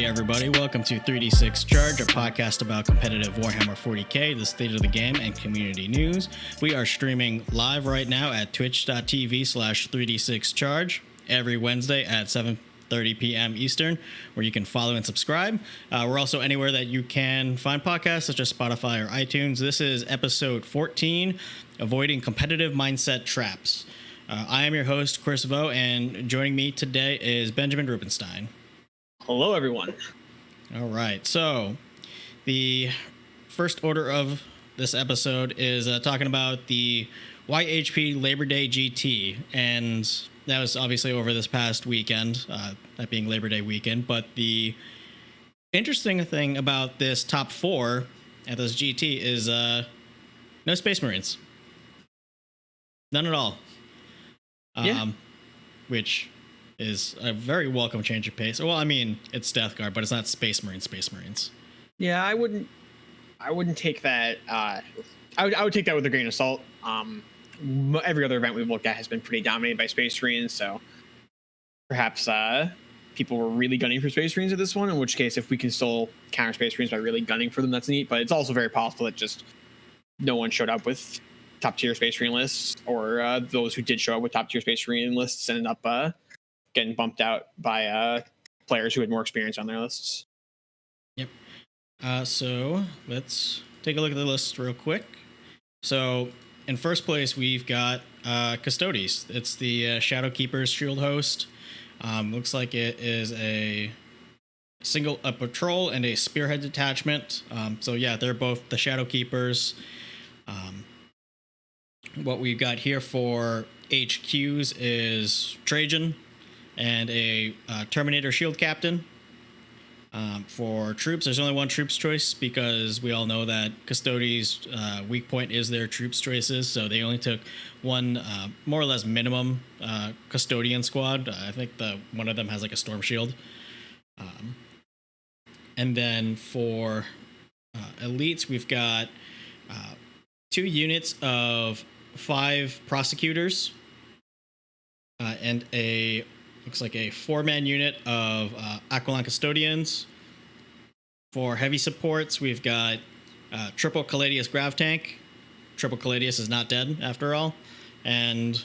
everybody. Welcome to 3D6 Charge, a podcast about competitive Warhammer 40k, the state of the game, and community news. We are streaming live right now at twitch.tv/3D6Charge every Wednesday at 7:30 p.m. Eastern, where you can follow and subscribe. We're also anywhere that you can find podcasts, such as Spotify or iTunes. This is episode 14, Avoiding Competitive Mindset Traps. I am your host, Chris Vo, and joining me today is Benjamin Rubenstein. Hello, everyone. All right, so the first order of this episode is talking about the YHP Labor Day GT, and that was obviously over this past weekend, that being Labor Day weekend. But the interesting thing about this top four at this GT is no Space Marines. None at all. Which is a very welcome change of pace. Well, I mean, it's Death Guard, but it's not Space Marines. Yeah, I wouldn't take that. I would take that with a grain of salt. Every other event we've looked at has been pretty dominated by Space Marines, so perhaps people were really gunning for Space Marines at this one, in which case, if we can still counter Space Marines by really gunning for them, that's neat. But it's also very possible that just no one showed up with top-tier Space Marine lists, or those who did show up with top-tier Space Marine lists ended up getting bumped out by players who had more experience on their lists. Yep. So let's take a look at the list real quick. So in first place, we've got Custodes. It's the Shadowkeeper's Shield Host. Looks like it is a patrol and a Spearhead detachment. So yeah, they're both the Shadowkeepers. What we've got here for HQs is Trajan and a Terminator Shield Captain. For troops, there's only one troops choice because we all know that Custodes' weak point is their troops choices, so they only took one more or less minimum custodian squad. I think one of them has like a storm shield. And then for elites, we've got 2 units of 5 prosecutors and looks like a 4-man unit of Aquilon Custodians. For heavy supports, we've got triple Caladius Grav Tank. Triple Caladius is not dead, after all. And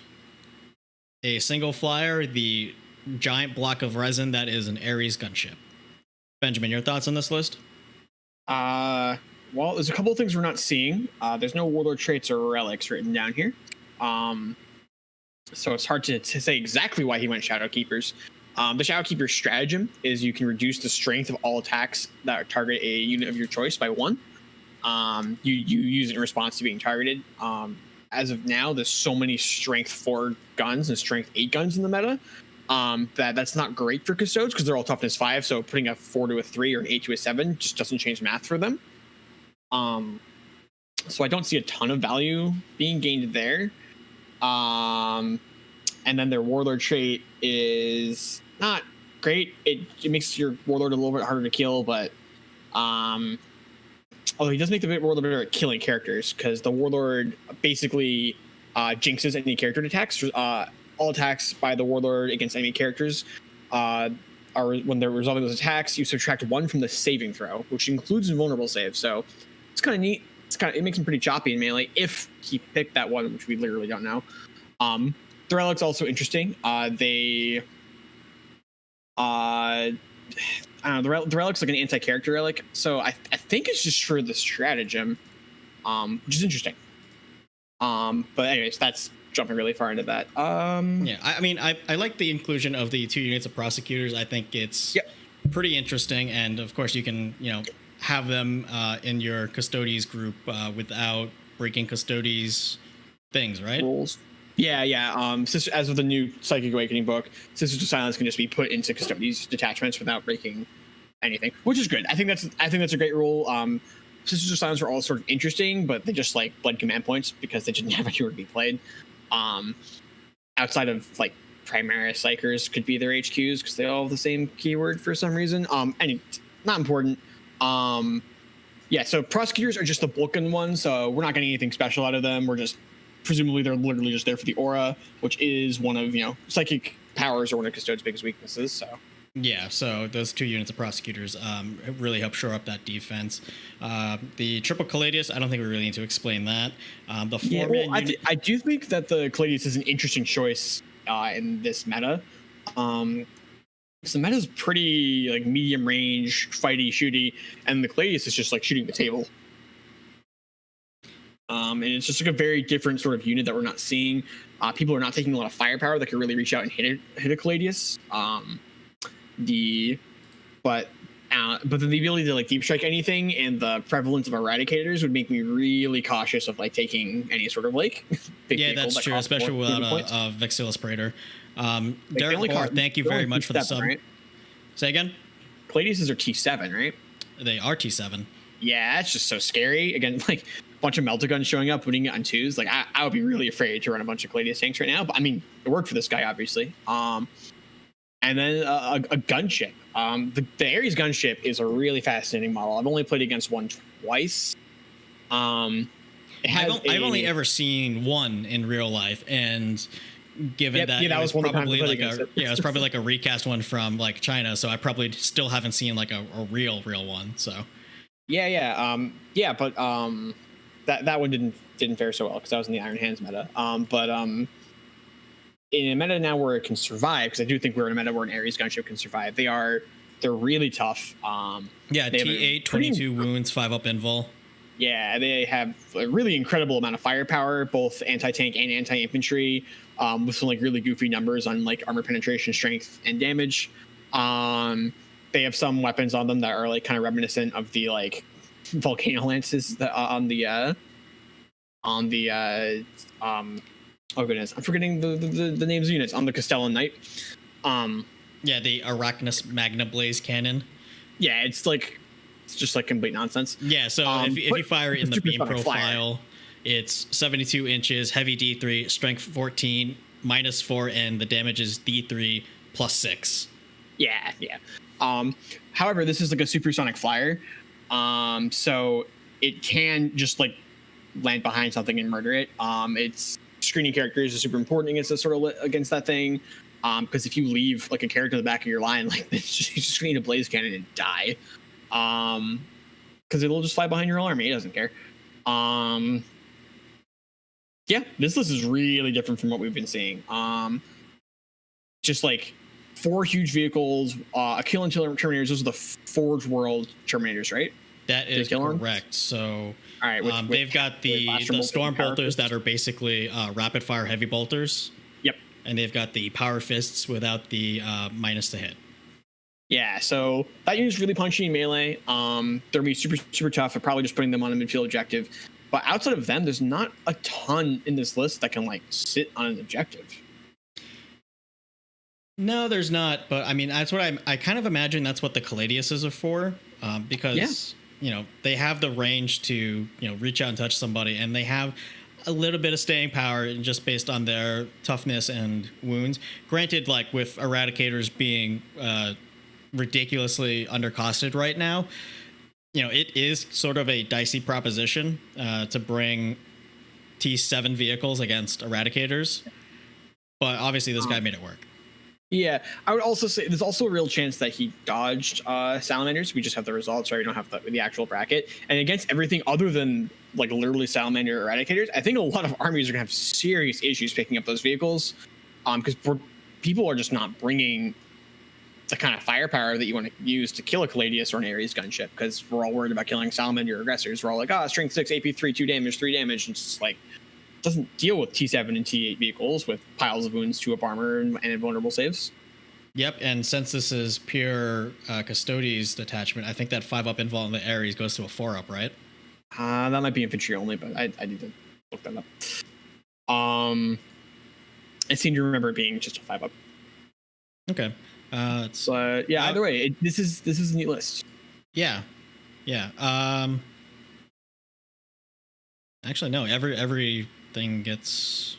a single flyer, the giant block of resin that is an Ares gunship. Benjamin, your thoughts on this list? Well, there's a couple of things we're not seeing. There's no Warlord traits or relics written down here. So it's hard to say exactly why he went Shadowkeepers. The Shadowkeeper stratagem is you can reduce the strength of all attacks that target a unit of your choice by 1. You use it in response to being targeted. As of now, there's so many strength 4 guns and strength 8 guns in the meta that's not great for Custodes because they're all toughness 5. So putting a 4 to a 3 or an 8 to a 7 just doesn't change math for them. So I don't see a ton of value being gained there. And then their Warlord trait is not great. It makes your Warlord a little bit harder to kill, but although he does make the Warlord better at killing characters, because the Warlord basically jinxes any character attacks. All attacks by the Warlord against enemy characters are when they're resolving those attacks, you subtract 1 from the saving throw, which includes invulnerable save. So it's kind of neat. It makes him pretty choppy in melee if he picked that one, which we literally don't know. The relic's also interesting. The relic's like an anti-character relic, so I think it's just for the stratagem, which is interesting. But anyways, that's jumping really far into that. Yeah, I mean, I like the inclusion of the 2 units of prosecutors. I think it's pretty interesting, and of course you can have them in your Custodes group without breaking Custodes things, right? Rules. Yeah. As of the new Psychic Awakening book, Sisters of Silence can just be put into Custodes detachments without breaking anything, which is good. I think that's a great rule. Sisters of Silence are all sort of interesting, but they just like bled command points because they didn't have anywhere to be played. Outside of like Primaris Psychers could be their HQs because they all have the same keyword for some reason. Not important. So prosecutors are just the Vulcan ones, so we're not getting anything special out of them. We're just presumably they're literally just there for the aura, which is one of psychic powers are one of Custodes' biggest weaknesses. So Yeah, so those 2 units of prosecutors really help shore up that defense. The triple Caladius, I don't think we really need to explain that. The Yeah, four-man well, unit. I do think that the Caladius is an interesting choice in this meta. So the meta is pretty like medium range, fighty, shooty, and the Caladius is just like shooting the table. And it's just like a very different sort of unit that we're not seeing. People are not taking a lot of firepower that can really reach out and hit a Caladius. But then the ability to like deep strike anything and the prevalence of eradicators would make me really cautious of like taking any sort of like big Yeah, that's true, especially without a Vexillus Praetor. Derek Moore, thank you very much for the sub. Right? Say again? Caladiuses are T7, right? They are T7. Yeah, that's just so scary. Again, like a bunch of Meltaguns showing up, putting it on 2s. Like I would be really afraid to run a bunch of Caladius tanks right now. But I mean, it worked for this guy, obviously. And then a gunship. The Ares gunship is a really fascinating model. I've only played against one twice. I've only ever seen one in real life, and given that it was probably like it was probably like a recast one from like China, so I probably still haven't seen like a real one. So but that one didn't fare so well because I was in the Iron Hands meta. In a meta now where it can survive, because I do think we're in a meta where an Ares gunship can survive. They're really tough. T8, 22 wounds, 5 up invul. Yeah, they have a really incredible amount of firepower, both anti-tank and anti-infantry, with some like really goofy numbers on like armor penetration, strength, and damage. They have some weapons on them that are like kind of reminiscent of the like volcano lances that, on the oh goodness, I'm forgetting the names of units on the Castellan Knight. The Arachnus Magna Blaze Cannon. Yeah, it's just like complete nonsense. Yeah, so if you fire it in the beam profile, it's 72 inches, heavy D3, strength 14, -4, and the damage is D3 +6. Yeah. However, this is like a supersonic flyer, so it can just like land behind something and murder it. It's screening characters is super important against that thing, because if you leave like a character in the back of your line, like you just screen a blaze cannon and die, because it'll just fly behind your army. It doesn't care. This list is really different from what we've been seeing. Just like 4 huge vehicles, a kill and Terminators. Those are the Forge World Terminators, right? That is correct. So, all right, they've got the Storm Bolters that are basically rapid fire heavy bolters. Yep. And they've got the Power Fists without the minus to hit. Yeah, so that unit's really punchy in melee. They're gonna be super, super tough. I'm probably just putting them on a midfield objective. But outside of them, there's not a ton in this list that can like sit on an objective. No, there's not. But I mean, that's what I kind of imagine that's what the Caladiuses are for, because they have the range to reach out and touch somebody, and they have a little bit of staying power just based on their toughness and wounds. Granted, like with Eradicators being ridiculously undercosted right now, it is sort of a dicey proposition to bring T7 vehicles against Eradicators, but obviously this guy made it work. Yeah, I would also say there's also a real chance that he dodged Salamanders. We just have the results, right? We don't have the actual bracket. And against everything other than like literally Salamander Eradicators, I think a lot of armies are gonna have serious issues picking up those vehicles, because people are just not bringing the kind of firepower that you want to use to kill a Caladius or an Ares gunship, because we're all worried about killing Salamander aggressors. We're all like, strength 6, AP 3, 2 damage, 3 damage. And it's just like, it doesn't deal with T7 and T8 vehicles with piles of wounds, 2 up armor, and invulnerable saves. Yep, and since this is pure Custodes detachment, I think that 5 up invul in the Ares goes to a 4 up, right? That might be infantry only, but I need to look that up. I seem to remember it being just a 5 up. Okay. Either way, this is a neat list. Yeah. Actually, no. Everything gets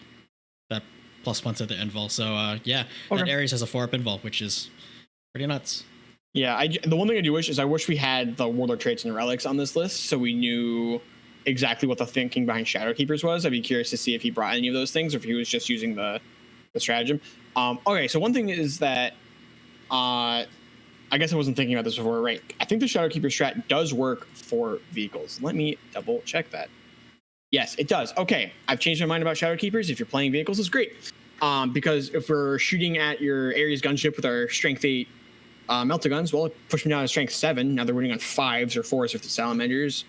that +1 to the invul. So that Ares has a 4 up invul, which is pretty nuts. Yeah, the one thing I do wish is I wish we had the Warlord traits and the relics on this list, so we knew exactly what the thinking behind Shadow Keepers was. I'd be curious to see if he brought any of those things, or if he was just using the stratagem. Okay, so one thing is that I guess I wasn't thinking about this before, right? I think the Shadowkeeper strat does work for vehicles. Let me double check that. Yes, it does. Okay, I've changed my mind about Shadowkeepers. If you're playing vehicles, it's great. Because if we're shooting at your Ares gunship with our Strength 8 Melta guns, well, it pushed me down to Strength 7. Now they're winning on 5s or 4s with the Salamanders.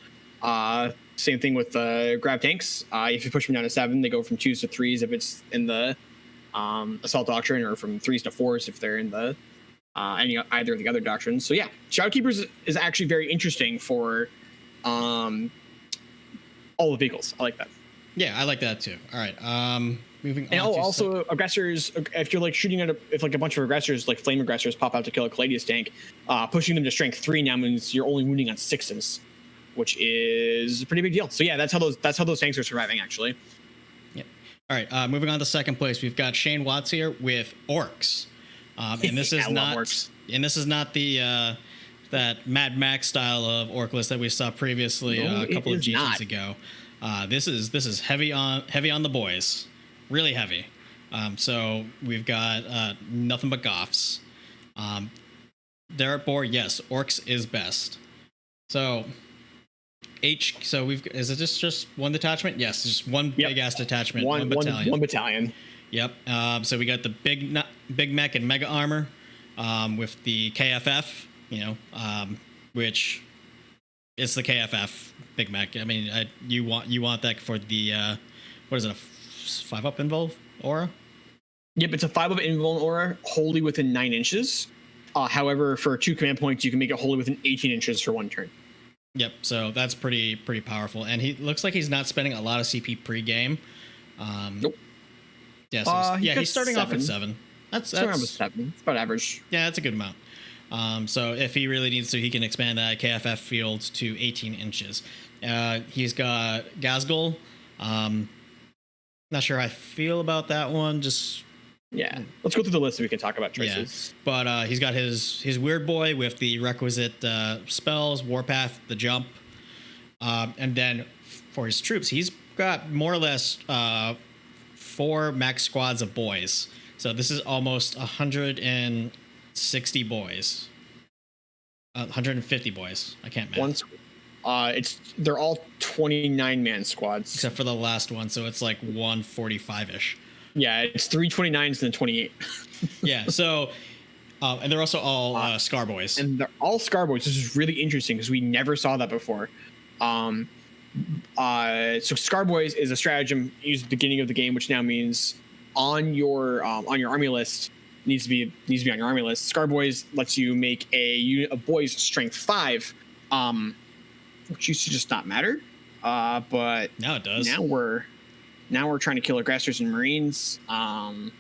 Same thing with Grav tanks. If you push them down to 7, they go from 2s to 3s if it's in the Assault Doctrine, or from 3s to 4s if they're in the either of the other doctrines. So yeah, Shadowkeepers is actually very interesting for all the vehicles. I like that. Yeah, I like that too. All right. Moving on. And also aggressors, if you're like shooting at if like a bunch of aggressors, like flame aggressors, pop out to kill a Caladius tank, pushing them to Strength 3 now means you're only wounding on 6s, which is a pretty big deal. So yeah, that's how those tanks are surviving, actually. Yep. All right. Moving on to second place, we've got Shane Watts here with Orcs, and this is not the that Mad Max style of Orc list that we saw previously a couple of GGs ago. This is heavy on the boys, really heavy. So we've got nothing but Goths. Derek Bohr, yes, Orcs is best. So is it just one detachment? Yes, just one big ass detachment, one battalion. One battalion. Yep. So we got the big mech and mega armor with the KFF, which it's the KFF big mech. I mean, you want that for the what is it, a 5-up invuln aura? Yep, it's a 5-up invuln aura, wholly within 9 inches. However, for 2 command points, you can make it wholly within 18 inches for 1 turn. Yep, so that's pretty powerful, and he looks like he's not spending a lot of CP pre-game. Nope. Yeah, so he's starting 7. off at 7. That's around 7. It's about average. Yeah, that's a good amount. So if he really needs to, he can expand that KFF field to 18 inches. He's got Gazgul. Not sure how I feel about that one. Just let's go through the list so we can talk about choices. Yeah. But he's got his weird boy with the requisite spells, Warpath, the jump, and then for his troops, he's got more or less 4 max squads of boys. So this is almost 160 boys. 150 boys. I can't match. They're all 29-man squads. Except for the last one, so it's like 145-ish. Yeah, it's 3 29s and then 28. Yeah, so and they're also all Scar boys. And they're all Scar boys. This is really interesting because we never saw that before. So Scar boys is a stratagem used at the beginning of the game, which now means on your army list needs to be on your army list. Scar boys lets you make a unit of boys Strength 5, which used to just not matter. But now it does. Now we're trying to kill aggressors and marines, and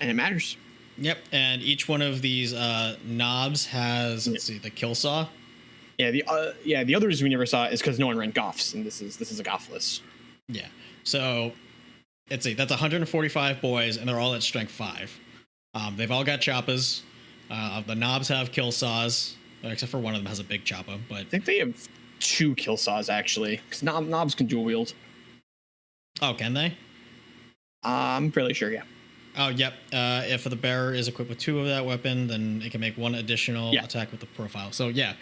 it matters. Yep, and each one of these knobs has the kill saw. Yeah, the other reason we never saw it is because no one ran Goths, and this is a Goth list. Yeah, so that's 145 boys, and they're all at Strength 5. They've all got choppas. The knobs have kill saws, except for one of them has a big choppa. But I think they have 2 kill saws actually, because knobs can dual wield. Oh, can they? I'm fairly sure, yeah. Oh, yep. If the bearer is equipped with 2 of that weapon, then it can make 1 additional attack with the profile. So yeah,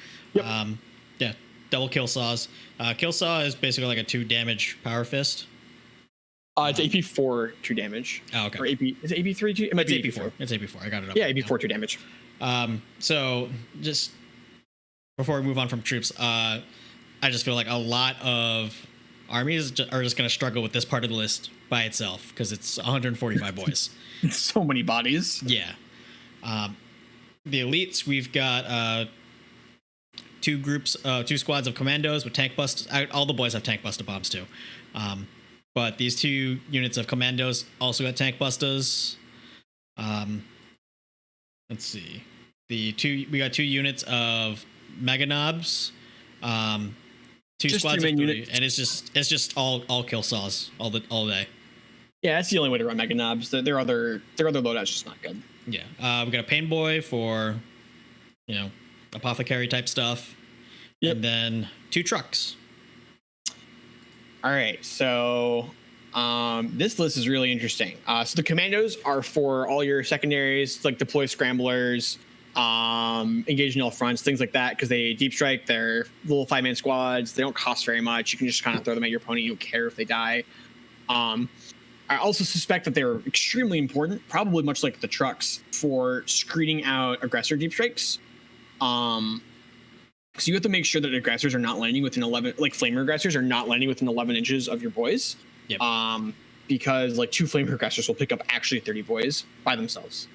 double kill saws. Kill saw is basically like a 2 damage power fist. It's AP 4 2 damage. Oh, okay. Or AP is it AP 3 2? It might be AP 4. It's AP 4. I got it up. Yeah, AP 4 2 damage. So just before we move on from troops, I just feel like a lot of armies are just going to struggle with this part of the list by itself because it's 145 boys. So many bodies. Yeah. The elites, we've got 2 squads of commandos with tank bust. All the boys have tank buster bombs too. But these 2 units of commandos also got tank busters. Let's see. We got 2 units of mega knobs. 2 just squads of 3, units. and it's just all kill saws all day. Yeah, that's the only way to run mega knobs. Their other loadout's just not good. Yeah, we got a pain boy for, apothecary type stuff. Yep. And then 2 trucks. All right, so this list is really interesting. So the commandos are for all your secondaries, like deploy scramblers, engage in all fronts, things like that, because they deep strike. They're little 5-man squads. They don't cost very much. You can just kind of throw them at your opponent. You don't care if they die. I also suspect that they're extremely important, probably much like the trucks, for screening out aggressor deep strikes. So you have to make sure that aggressors are not landing within 11, like flamer aggressors are not landing within 11 inches of your boys. Yep. Because like 2 flamer aggressors will pick up actually 30 boys by themselves.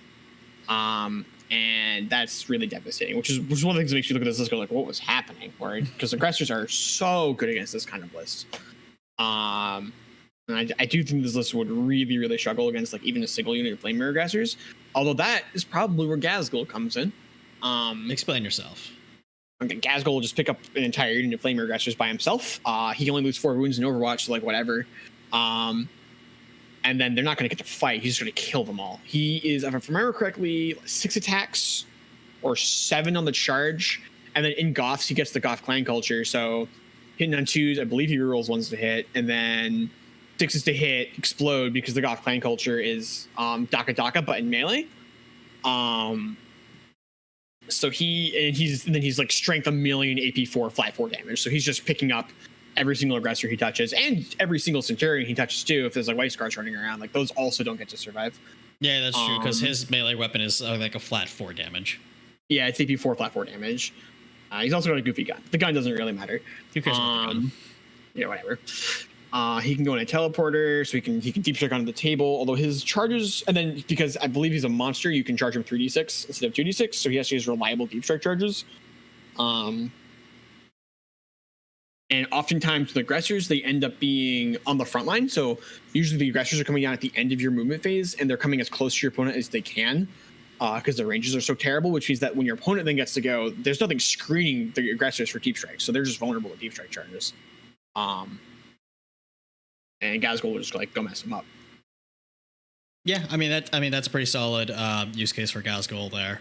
And that's really devastating, which is one of the things that makes you look at this list and go like, what was happening? Because aggressors are so good against this kind of list. And I do think this list would really, really struggle against like even a single unit of flamer aggressors. Although that is probably where Gazgul comes in. Explain yourself. Okay, Gazgul will just pick up an entire unit of flamer aggressors by himself. He can only lose 4 wounds in Overwatch, so like whatever. And then they're not going to get to fight. He's just going to kill them all. He is, if I remember correctly, 6 attacks or 7 on the charge. And then in Goths, he gets the Goth clan culture. So hitting on 2s, I believe he rerolls 1s to hit. And then 6s to hit, explode, because the Goth clan culture is Daka Daka, but in melee. So he's like strength 1,000,000, AP 4, flat 4 damage. So he's just picking up every single aggressor he touches, and every single Centurion he touches too. If there's like White Scars running around, like those also don't get to survive. Yeah, that's true, because his melee weapon is like a flat 4 damage. Yeah, it's AP 4, flat 4 damage. He's also got a goofy gun. The gun doesn't really matter. Who cares about the gun? Yeah, whatever. He can go in a teleporter, so he can deep strike onto the table. Although his charges, and then because I believe he's a monster, you can charge him 3d6 instead of 2d6, so he has to use reliable deep strike charges. And oftentimes the aggressors, they end up being on the front line. So usually the aggressors are coming down at the end of your movement phase, and they're coming as close to your opponent as they can, because the ranges are so terrible, which means that when your opponent then gets to go, there's nothing screening the aggressors for deep strikes. So they're just vulnerable to deep strike charges. And Gazgul will just like go mess them up. Yeah, I mean that's a pretty solid use case for Gazgul there.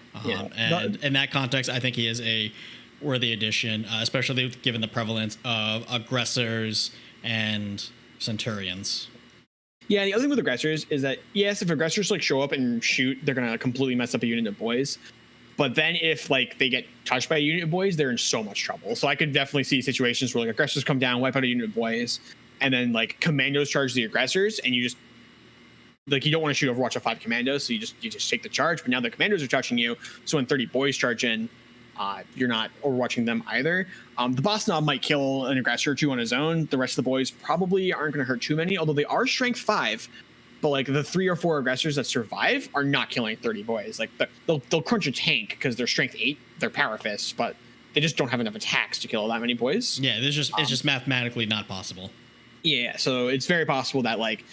And in that context, I think he is a worthy addition, especially given the prevalence of aggressors and Centurions. Yeah, the other thing with aggressors is that, yes, if aggressors like show up and shoot, they're gonna completely mess up a unit of boys. But then if like they get touched by a unit of boys, they're in so much trouble. So I could definitely see situations where like aggressors come down, wipe out a unit of boys, and then like commandos charge the aggressors, and you just like you don't want to shoot Overwatch of 5 commandos, so you just take the charge. But now the commandos are touching you, so when 30 boys charge in, you're not overwatching them either. The boss knob might kill an aggressor or 2 on his own. The rest of the boys probably aren't going to hurt too many, although they are strength 5. But like the 3 or 4 aggressors that survive are not killing 30 boys. Like they'll crunch a tank because they're strength 8, they're power fists, but they just don't have enough attacks to kill that many boys. Yeah, it's just mathematically not possible. Yeah, so it's very possible that like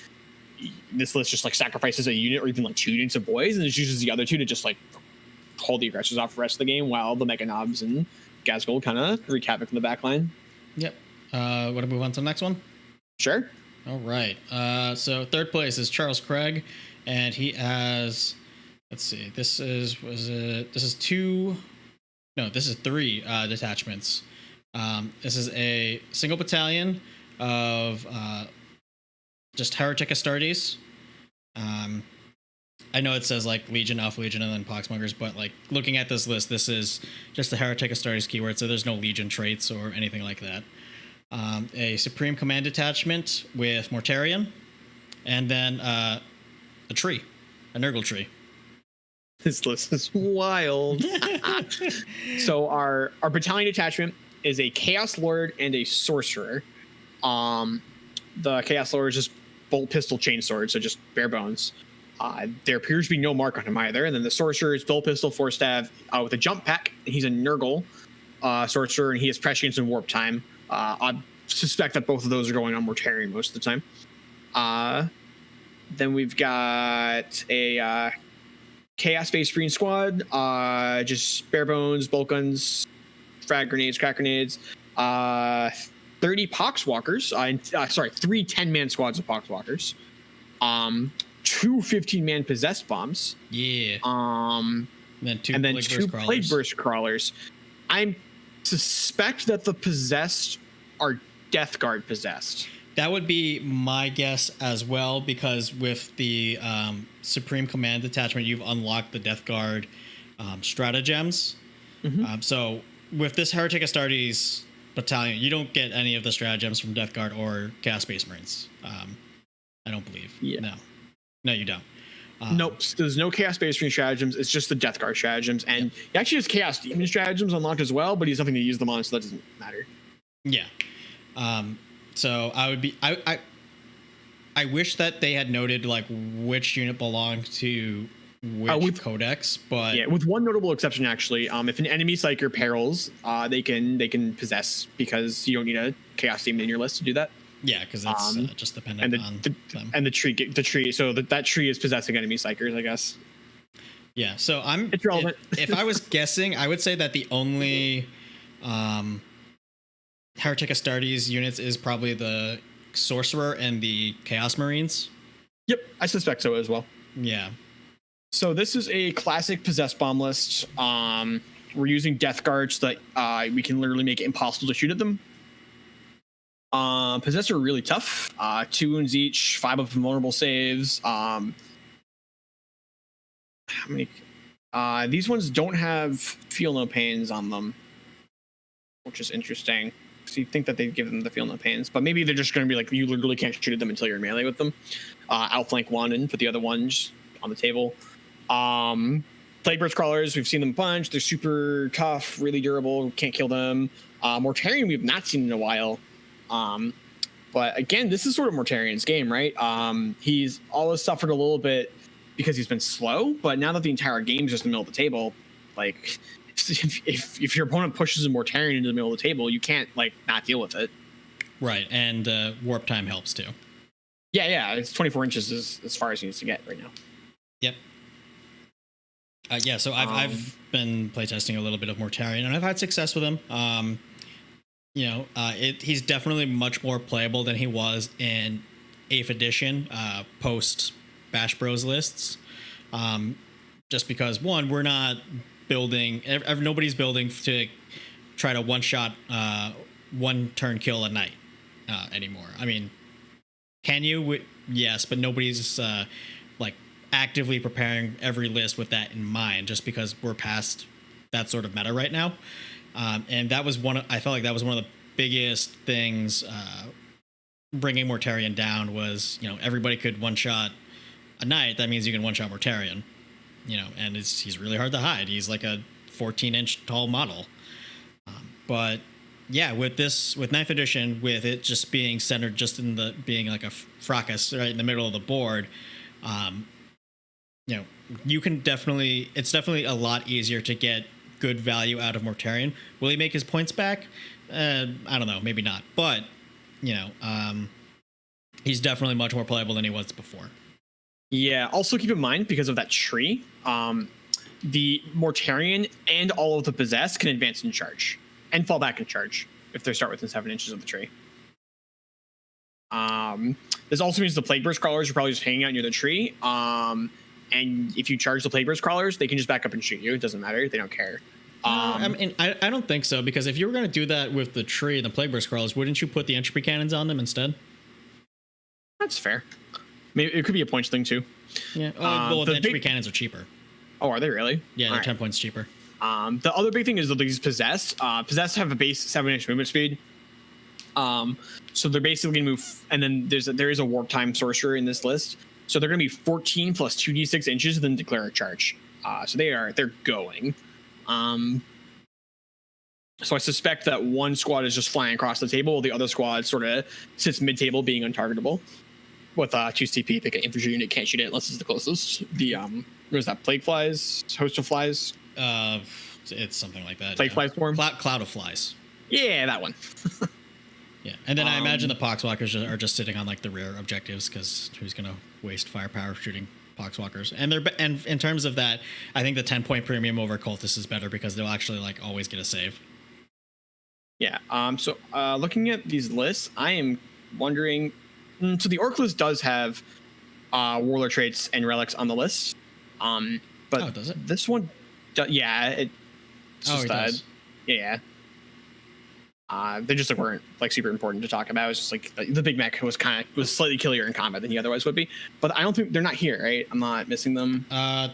this list just like sacrifices a unit or even like 2 units of boys, and it uses the other 2 to just like hold the aggressors off the rest of the game while the Mega Knobs and Gazgul kind of wreak havoc in the back line. Yep. Want to move on to the next one? Sure. All right. So third place is Charles Craig, and he has, let's see, this is 3 detachments. This is a single battalion of just Heretic Astartes. I know it says like Legion, Alpha Legion, and then Poxmongers, but like looking at this list, this is just the Heretic Astartes keyword, so there's no Legion traits or anything like that. A Supreme Command detachment with Mortarion, and then a tree, a Nurgle tree. This list is wild. So our battalion detachment is a Chaos Lord and a Sorcerer. The Chaos Lord is just bolt pistol chainsword, so just bare bones. There appears to be no mark on him either. And then the Sorcerer is bolt pistol, force staff with a jump pack. He's a Nurgle Sorcerer, and he has prescience and warp time. I suspect that both of those are going on Mortarion most of the time. Then we've got a Chaos-based Green Squad, just bare bones, bolt guns, frag grenades, crack grenades, 30 Poxwalkers, 3 10-man squads of Poxwalkers, 2 15-man possessed bombs. Yeah. And then 2 Plague Burst crawlers. I suspect that the possessed are Death Guard possessed. That would be my guess as well, because with the Supreme Command detachment, you've unlocked the Death Guard stratagems. So with this Heretic Astartes battalion, you don't get any of the stratagems from Death Guard or Chaos Space Marines. I don't believe. Yeah. No, you don't. Nope, there's no Chaos Space Marine stratagems. It's just the Death Guard stratagems, and he actually has Chaos Demon stratagems unlocked as well, but he has nothing to use them on, so that doesn't matter. Yeah. So I would be I wish that they had noted like which unit belonged to which codex, but yeah, with one notable exception actually. If an enemy psyker perils, they can possess, because you don't need a Chaos Demon in your list to do that. Yeah, because that's just dependent on them. And the tree. So that tree is possessing enemy psychers, I guess. Yeah. So it's relevant. If I was guessing, I would say that the only Heretic Astartes units is probably the Sorcerer and the Chaos Marines. Yep, I suspect so as well. Yeah. So this is a classic possessed bomb list. We're using Death Guards that we can literally make it impossible to shoot at them. Possessor are really tough. 2 wounds each, 5 of vulnerable saves. How many? These ones don't have feel no pains on them, which is interesting. So you think that they'd give them the feel no pains, but maybe they're just going to be like, you literally can't shoot at them until you're in melee with them. Outflank one and put the other one just on the table. Plagueburst Crawlers, we've seen them a bunch. They're super tough, really durable. Can't kill them. Mortarion we've not seen in a while. But again, this is sort of Mortarion's game, right? He's always suffered a little bit because he's been slow, but now that the entire game is just in the middle of the table, like if your opponent pushes a Mortarion into the middle of the table, you can't like not deal with it. Right, and warp time helps too. Yeah, it's 24 inches is as far as he needs to get right now. Yep. So I've been playtesting a little bit of Mortarion, and I've had success with him. He's definitely much more playable than he was in 8th edition post Bash Bros lists. Just because, one, we're not building, nobody's building to try to one-shot, one-turn kill a knight anymore. I mean, can you? Yes, but nobody's actively preparing every list with that in mind, just because we're past that sort of meta right now. And that was I felt like that was one of the biggest things bringing Mortarion down was, everybody could one-shot a knight. That means you can one-shot Mortarion, and he's really hard to hide. He's like a 14-inch tall model. But yeah, with 9th edition, with it just being centered just in being like a fracas right in the middle of the board, you can it's definitely a lot easier to get good value out of Mortarion. Will he make his points back? I don't know, maybe not. But, he's definitely much more playable than he was before. Yeah, also keep in mind, because of that tree, the Mortarion and all of the possessed can advance in charge and fall back in charge if they start within 7 inches of the tree. This also means the Plagueburst Crawlers are probably just hanging out near the tree. And if you charge the Plagueburst Crawlers, they can just back up and shoot you. It doesn't matter. They don't care. I don't think so, because if you were going to do that with the tree and the Plagueburst Crawlers, wouldn't you put the entropy cannons on them instead? That's fair. Maybe it could be a points thing too. Yeah. The entropy cannons are cheaper. Oh, are they really? Yeah, they're 10 points cheaper. The other big thing is that these possessed. Possessed have a base 7-inch movement speed. So they're basically going to move, and then there is a warp time sorcerer in this list. So they're going to be 14 plus 2d6 inches, and then declare a charge. So they're going. So I suspect that one squad is just flying across the table, while the other squad sort of sits mid-table, being untargetable. With 2 CP, pick an infantry unit, can't shoot it unless it's the closest. The what is that? Plague flies, host of flies. It's something like that. Plague fly swarm. Cloud of flies. Yeah, that one. Yeah, and then I imagine the Poxwalkers are just sitting on like the rare objectives, because who's going to waste firepower shooting Poxwalkers? And and in terms of that, I think the 10-point premium over Cultists is better, because they'll actually like always get a save. Yeah. So looking at these lists, I am wondering. So the Orc list does have Warlord traits and relics on the list. But does it? This one, yeah. It does. Yeah. They just weren't like super important to talk about. It's just like the Big Mech was slightly killier in combat than he otherwise would be. But I don't think they're not here, right? I'm not missing them. Yeah,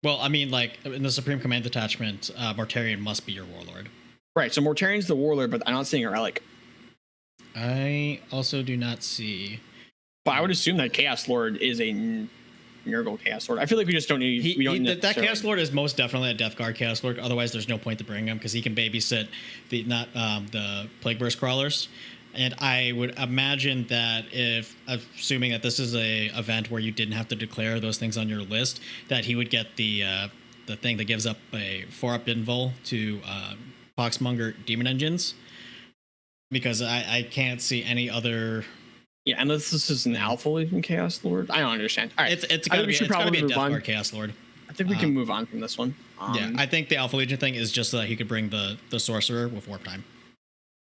Well, I mean, like in the Supreme Command Detachment, Mortarion must be your warlord. Right. So Mortarion's the warlord, but I'm not seeing a relic. I also do not see. But I would assume that Chaos Lord is a Nurgle Chaos Lord. I feel like we just don't need. That Chaos Lord is most definitely a Death Guard Chaos Lord. Otherwise, there's no point to bring him because he can babysit the Plague Burst crawlers. And I would imagine that if, assuming that this is a event where you didn't have to declare those things on your list, that he would get the thing that gives up a 4-up invul to Poxmonger Demon Engines. Because I can't see any other. Yeah, unless this is an Alpha Legion Chaos Lord. I don't understand. All right, it's gotta be a Death Guard Chaos Lord. I think we can move on from this one. Yeah, I think the Alpha Legion thing is just so that he could bring the Sorcerer with Warp Time.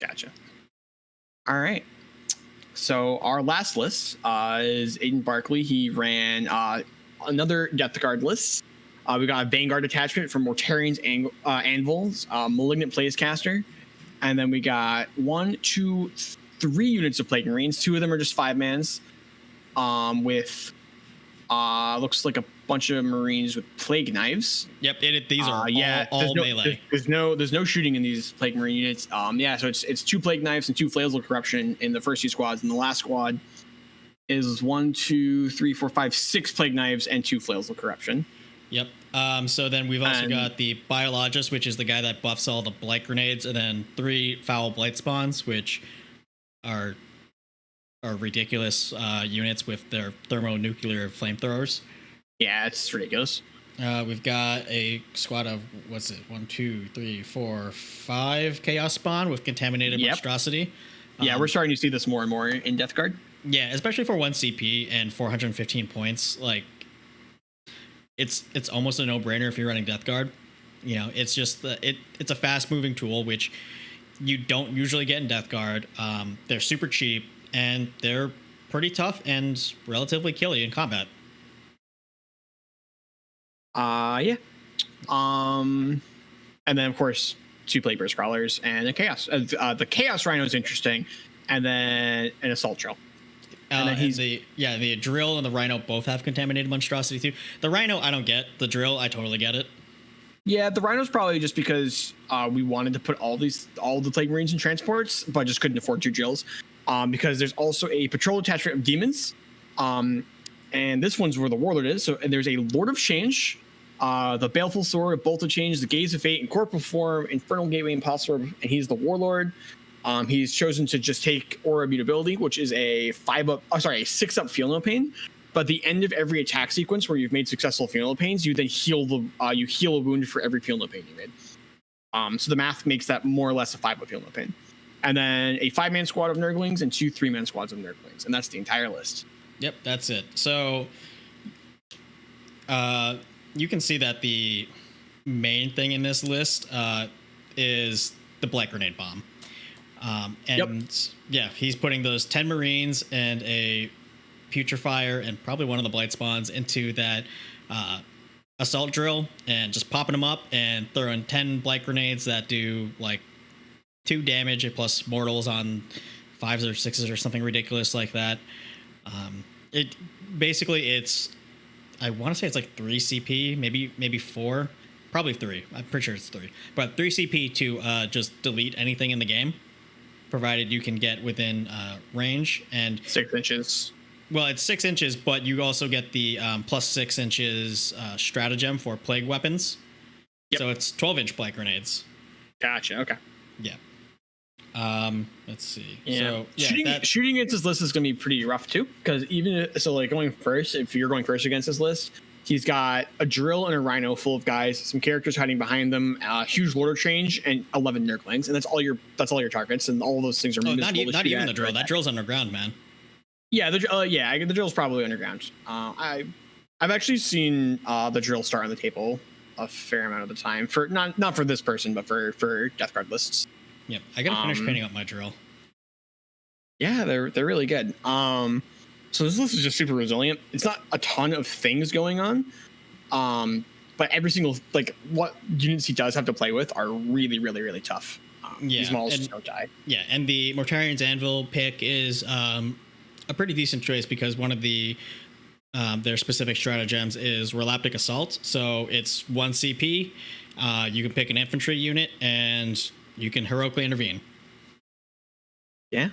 Gotcha. All right. So our last list is Aiden Barkley. He ran another Death Guard list. We got a Vanguard attachment from Mortarion's Anvils, Malignant Placecaster. And then we got 1, 2, 3 units of Plague Marines. 2 of them are just 5-mans with looks like a bunch of Marines with Plague Knives. Yep, these are all melee. There's no shooting in these Plague Marine units. So it's 2 Plague Knives and 2 Flails of Corruption in the first 2 squads, and the last squad is 1, 2, 3, 4, 5, 6 Plague Knives and 2 Flails of Corruption. Yep. So then we've also got the Biologist, which is the guy that buffs all the Blight Grenades, and then 3 Foul Blight Spawns, which are ridiculous units with their thermonuclear flamethrowers. Yeah, it's ridiculous. We've got a squad of, 1, 2, 3, 4, 5 Chaos Spawn with Contaminated Monstrosity. Yeah, we're starting to see this more and more in Death Guard. Yeah, especially for 1 CP and 415 points. Like, it's almost a no-brainer if you're running Death Guard. You know, it's just it's a fast-moving tool, which you don't usually get in Death Guard. They're super cheap, and they're pretty tough and relatively killy in combat. Yeah. And then, of course, 2 Plague Burst Crawlers and a Chaos. The Chaos Rhino is interesting, and then an Assault Drill. And then the Drill and the Rhino both have Contaminated Monstrosity too. The Rhino I don't get. The Drill I totally get it. Yeah, the Rhino's probably just because we wanted to put all the Plague Marines in transports, but just couldn't afford 2 drills. Because there's also a patrol attachment of demons. And this one's where the Warlord is. And there's a Lord of Change, the Baleful Sword, Bolt of Change, the Gaze of Fate, and Corporal Form, Infernal Gateway, Imposter, and he's the Warlord. He's chosen to just take Aura Mutability, which is a 6-up Feel No Pain. But at the end of every attack sequence where you've made successful Feel No Pains, you then heal a wound for every Feel No Pain you made. So the math makes that more or less a 5-up Feel No Pain. And then a 5-man squad of Nurglings and 2 3-man squads of Nurglings. And that's the entire list. Yep, that's it. So you can see that the main thing in this list is the Blight Grenade Bomb. He's putting those 10 Marines and a Putrefier and probably one of the Blight Spawns into that Assault Drill and just popping them up and throwing 10 Blight Grenades that do like 2 damage plus mortals on 5s or 6s or something ridiculous like that. I want to say it's like 3 CP, maybe 4, probably 3. I'm pretty sure it's 3, but 3 CP to just delete anything in the game, provided you can get within range. And 6 inches. Well, it's 6 inches, but you also get the plus 6 inches stratagem for plague weapons. Yep. So it's 12-inch Blight Grenades. Gotcha. Okay. Yeah. Let's see. Yeah. So, shooting against this list is going to be pretty rough too, because going first, if you're going first against this list, he's got a Drill and a Rhino full of guys, some characters hiding behind them, huge Lord of Change, and 11 Nurglings, and that's all your targets, and all of those things are not even the Drill. That Drill's underground, man. Yeah, the Drill's probably underground. I've actually seen the Drill start on the table a fair amount of the time, for not for this person, but for Death Guard lists. Yep, I gotta finish painting up my Drill. Yeah, they're really good. So this list is just super resilient. It's not a ton of things going on, but every single what units he does have to play with are really, really, really tough. These models just don't die. Yeah, and the Mortarion's Anvil pick is a pretty decent choice because one of the their specific stratagems is Relaptic Assault. So it's 1 CP. You can pick an infantry unit and you can heroically intervene. Yeah.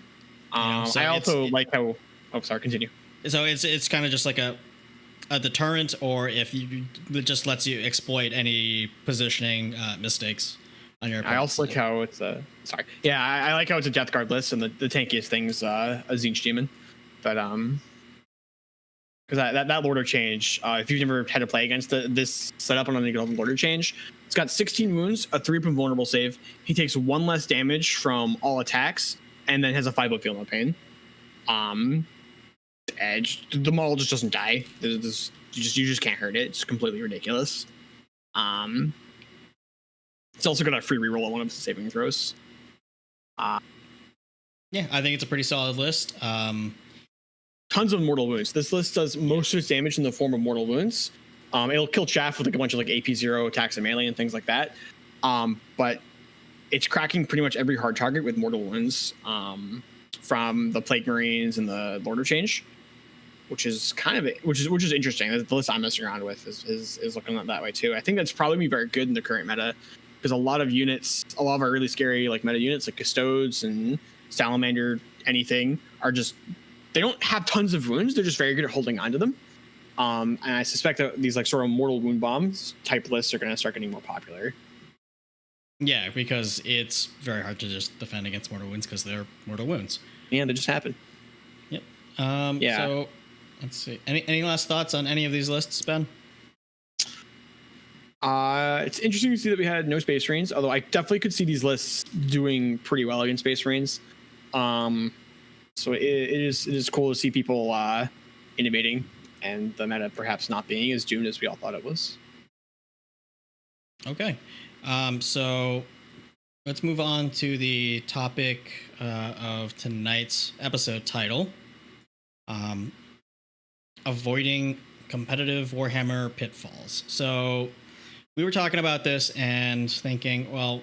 So I also like how. Oh, sorry. Continue. So it's kind of just like a deterrent, or if you it just lets you exploit any positioning mistakes on your. I also like how it's sorry. Yeah, I like how it's a Death Guard list, and the tankiest thing's a Zinch Demon, but because that Lord of Change, if you've never had to play against this setup on any Lord of Change, it's got 16 wounds, a 3 vulnerable save. He takes 1 less damage from all attacks, and then has a 5 feel no pain. Edge, the model just doesn't die. You just can't hurt it. It's completely ridiculous. It's also got a free reroll on one of its saving throws. Yeah, I think it's a pretty solid list. Tons of mortal wounds. This list does most of its damage in the form of mortal wounds. It'll kill chaff with like a bunch of like AP0 attacks and melee and things like that. But it's cracking pretty much every hard target with mortal wounds from the Plague Marines and the Lord of Change, which is interesting. The list I'm messing around with is looking that way too. I think that's probably be very good in the current meta, because a lot of our really scary like meta units like Custodes and Salamander, anything, are just, they don't have tons of wounds. They're just very good at holding on to them. And I suspect that these like sort of mortal wound bombs type lists are going to start getting more popular. Yeah, because it's very hard to just defend against mortal wounds because they're mortal wounds. Yeah, they just happen. Yep. Yeah. So let's see. Any last thoughts on any of these lists, Ben? It's interesting to see that we had no Space Marines, although I definitely could see these lists doing pretty well against Space Marines. So it is cool to see people innovating, and the meta perhaps not being as doomed as we all thought it was. Okay. So let's move on to the topic of tonight's episode title. Avoiding competitive Warhammer pitfalls. So we were talking about this and thinking, well,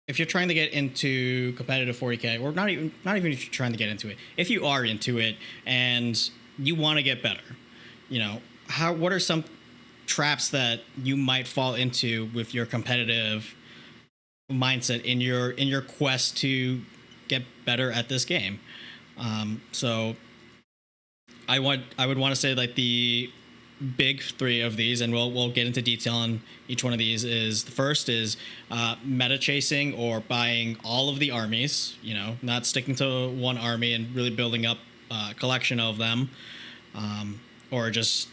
if you're trying to get into competitive 40K, or not even if you're trying to get into it, if you are into it and you want to get better, what are some traps that you might fall into with your competitive mindset in your quest to get better at this game? So I would want to say like the big 3 of these, and we'll get into detail on each one of these. Is the first is meta chasing, or buying all of the armies, not sticking to one army and really building up a collection of them, or just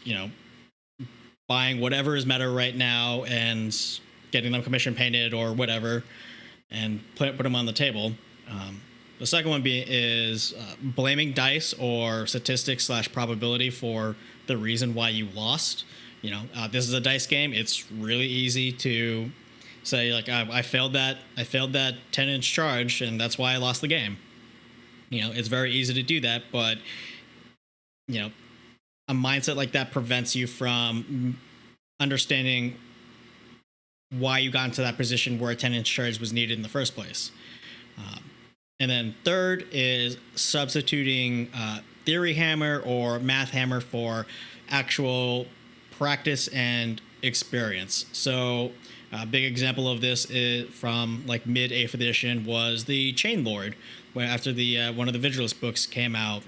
buying whatever is meta right now and getting them commission painted or whatever and put them on the table. The second one is blaming dice or statistics / probability for the reason why you lost. This is a dice game. It's really easy to say like, I failed that 10-inch charge, and that's why I lost the game. It's very easy to do that, but a mindset like that prevents you from understanding why you got into that position where a 10-inch charge was needed in the first place. And then third is substituting theory hammer or math hammer for actual practice and experience. So a big example of this is from like mid 8th edition was the Chain Lord, where after the one of the Vigilus books came out,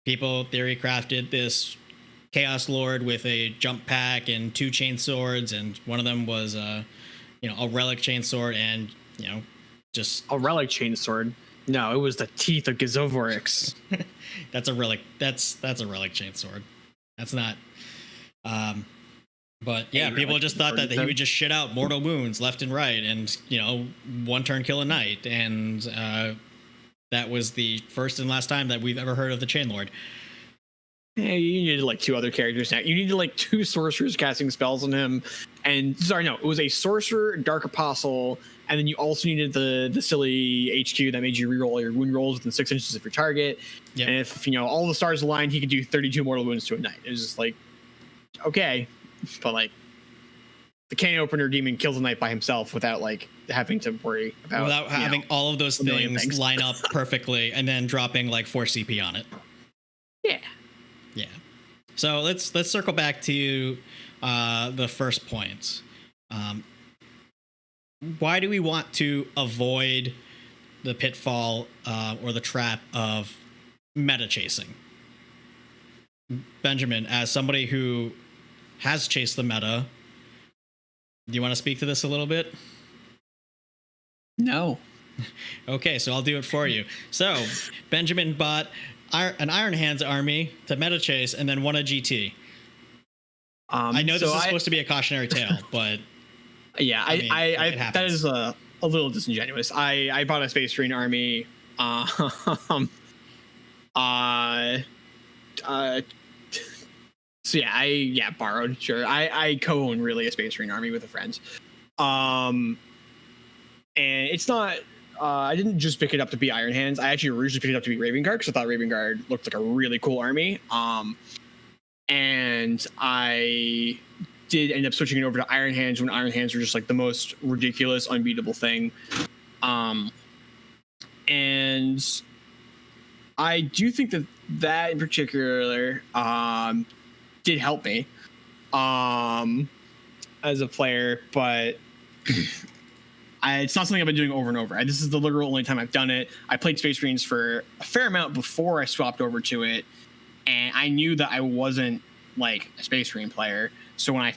people theory crafted this Chaos Lord with a jump pack and 2 chain swords, and one of them was a relic chain sword, and just a relic chain sword. No, it was the teeth of Gizovorix. That's a relic. That's a relic chain sword. That's not. But yeah, people just thought that he would just shit out mortal wounds left and right, and one turn kill a knight, and that was the first and last time that we've ever heard of the Chain Lord. Yeah, you needed like 2 other characters now. You needed like 2 sorcerers casting spells on him, and it was a sorcerer, Dark Apostle, and then you also needed the silly HQ that made you reroll all your wound rolls within 6 inches of your target. Yep. And if all the stars aligned, he could do 32 mortal wounds to a knight. It was just like, okay, but like the cannon opener demon kills a knight by himself without like having to worry about without having all of those things line up perfectly, and then dropping like 4 CP on it. Yeah. Yeah. So let's circle back to the first point. Why do we want to avoid the pitfall or the trap of meta chasing? Benjamin, as somebody who has chased the meta, do you want to speak to this a little bit? No. Okay, so I'll do it for you. So Benjamin bought an Iron Hands army to meta chase and then won a GT. I know this is supposed to be a cautionary tale, but yeah, I that is a little disingenuous. I bought a Space Marine army. So yeah, I borrowed. Sure, I co-own really a Space Marine army with a friend. And it's not. I didn't just pick it up to be Iron Hands. I actually originally picked it up to be Raven Guard because I thought Raven Guard looked like a really cool army. And I did end up switching it over to Iron Hands when Iron Hands were just like the most ridiculous, unbeatable thing. And I do think that in particular did help me as a player, but it's not something I've been doing over and over. This is the literal only time I've done it. I played Space Marines for a fair amount before I swapped over to it, and I knew that I wasn't like a Space Marine player. So when